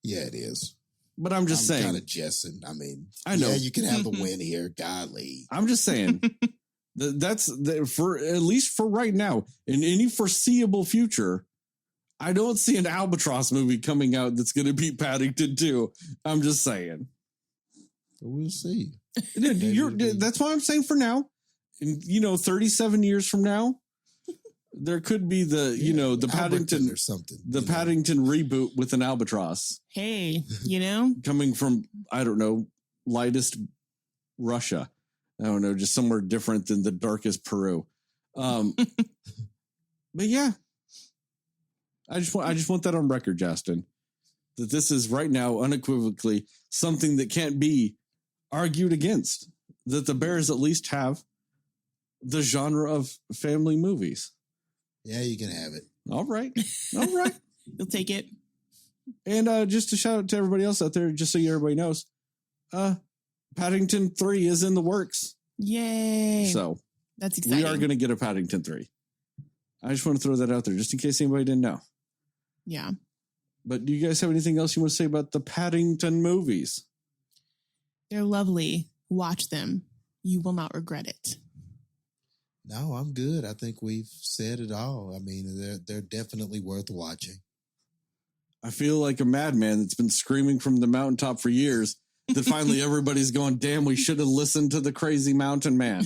Yeah, it is. But I'm saying. Kind of jesting. I mean, I know. Yeah, you can have the win here. Godly. I'm just saying. That's for at least for right now, in any foreseeable future, I don't see an albatross movie coming out that's going to beat Paddington 2. I'm just saying. We'll see. That's what I'm saying for now. And, 37 years from now, there could be the Paddington or something. The Paddington reboot with an albatross. Hey, coming from, I don't know, lightest Russia. I don't know, just somewhere different than the darkest Peru. But yeah, I just want that on record, Jastin. that this is right now unequivocally something that can't be argued against. That the Bears at least have the genre of family movies. Yeah, you can have it. All right. All right. You'll take it. And just to shout out to everybody else out there, just so everybody knows, Paddington 3 is in the works. Yay. So that's exciting. we are going to get a Paddington 3. I just want to throw that out there just in case anybody didn't know. Yeah. But do you guys have anything else you want to say about the Paddington movies? They're lovely. Watch them. You will not regret it. No, I'm good. I think we've said it all. I mean, they're definitely worth watching. I feel like a madman that's been screaming from the mountaintop for years that finally everybody's going, damn, we should have listened to the crazy mountain man.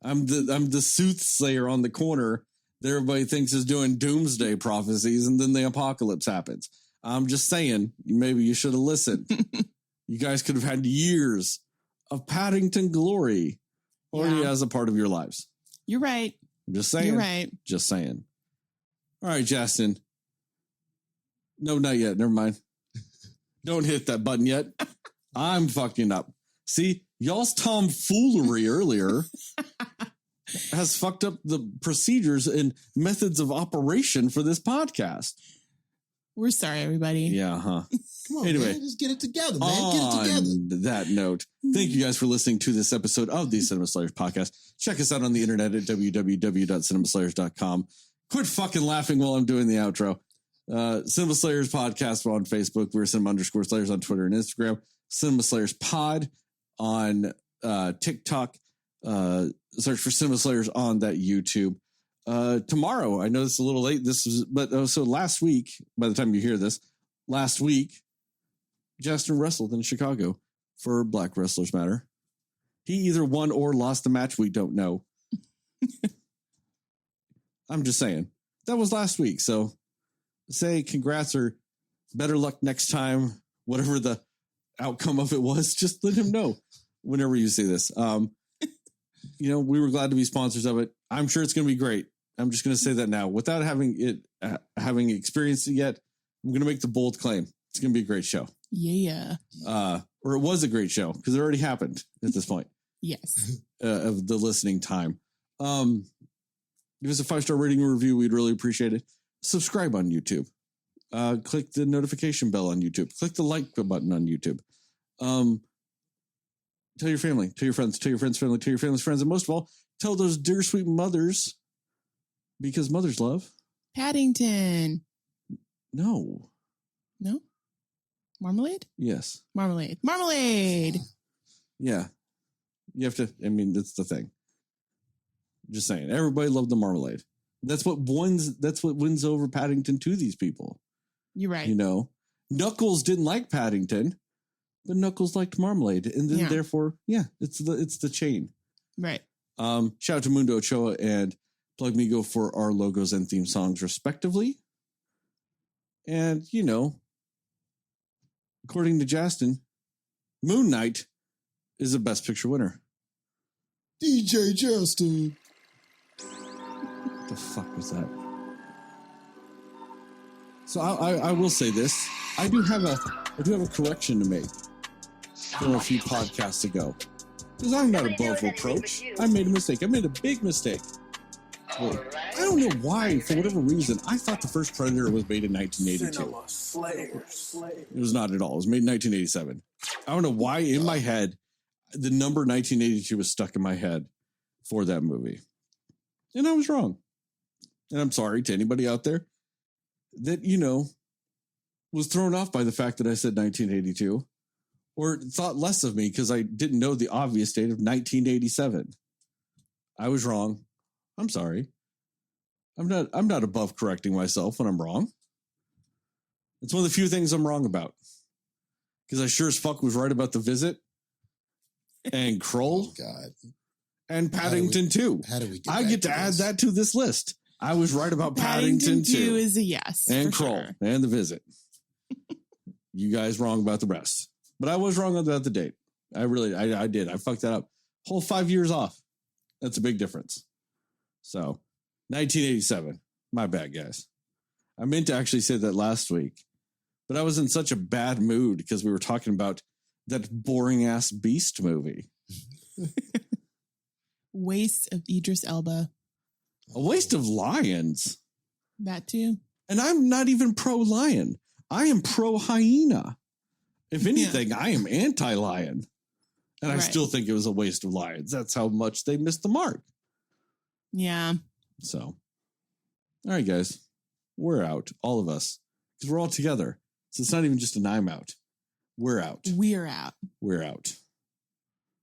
I'm the soothsayer on the corner that everybody thinks is doing doomsday prophecies, and then the apocalypse happens. I'm just saying, maybe you should have listened. You guys could have had years of Paddington glory already as a part of your lives. You're right. I'm just saying. You're right. Just saying. All right, Jastin. No, not yet. Never mind. Don't hit that button yet. I'm fucking up. See, y'all's tomfoolery earlier has fucked up the procedures and methods of operation for this podcast. We're sorry, everybody. Yeah, huh? Come on, Anyway, man. Just get it together, man. Get it together. On that note, thank you guys for listening to this episode of the Cinema Slayers podcast. Check us out on the internet at www.cinemaslayers.com. Quit fucking laughing while I'm doing the outro. Cinema Slayers podcast on Facebook. We're Cinema_Slayers on Twitter and Instagram. Cinema Slayers pod on TikTok. Search for Cinema Slayers on that YouTube. Tomorrow, I know this is a little late. So last week, by the time you hear this, last week, Jastin wrestled in Chicago for Black Wrestlers Matter. He either won or lost the match. We don't know. I'm just saying. That was last week. So say congrats or better luck next time. Whatever the outcome of it was, just let him know whenever you see this. We were glad to be sponsors of it. I'm sure it's going to be great. I'm just going to say that now without having experienced it yet. I'm going to make the bold claim. It's going to be a great show. Yeah. Or it was a great show because it already happened at this point. Yes. Of the listening time. Give us a 5-star rating and review. We'd really appreciate it. Subscribe on YouTube. Click the notification bell on YouTube. Click the like button on YouTube. Tell your family, tell your friends, tell your friends' family, tell your family's friends, and most of all, tell those dear sweet mothers, because mothers love Paddington. No. Marmalade? Yes. Marmalade. Yeah. You have to, that's the thing. Just saying. Everybody loved the marmalade. That's what wins over Paddington to these people. You're right. Knuckles didn't like Paddington, but Knuckles liked marmalade. And then therefore, it's the chain. Right. Shout out to Mundo Ochoa and Plug Migo for our logos and theme songs respectively. And, according to Jastin, Moon Knight is the best picture winner. DJ Jastin. What the fuck was that? So I will say this. I do have a correction to make from a few podcasts ago. Because I'm not above reproach. I made a mistake. I made a big mistake. Well, I don't know why, for whatever reason, I thought the first Predator was made in 1982. It was not at all. It was made in 1987. I don't know why in my head, the number 1982 was stuck in my head for that movie. And I was wrong. And I'm sorry to anybody out there that, was thrown off by the fact that I said 1982 or thought less of me because I didn't know the obvious date of 1987. I was wrong. I'm sorry. I'm not above correcting myself when I'm wrong. It's one of the few things I'm wrong about. Because I sure as fuck was right about The Visit and Kroll. Oh, God. And Paddington 2. How do we get I get to add that to this list. I was right about Paddington 2 is a yes. And Kroll sure. and The Visit. You guys wrong about the rest. But I was wrong about the date. I did. I fucked that up. Whole 5 years off. That's a big difference. So, 1987. My bad, guys. I meant to actually say that last week, but I was in such a bad mood because we were talking about that boring ass Beast movie. Waste of Idris Elba. A waste of lions. That too. And I'm not even pro lion. I am pro hyena. If anything, I am anti lion. And I still think it was a waste of lions. That's how much they missed the mark. Yeah. So, all right, guys, we're out. All of us. Because we're all together. So it's not even just an I'm out. We're out. We're out. We're out.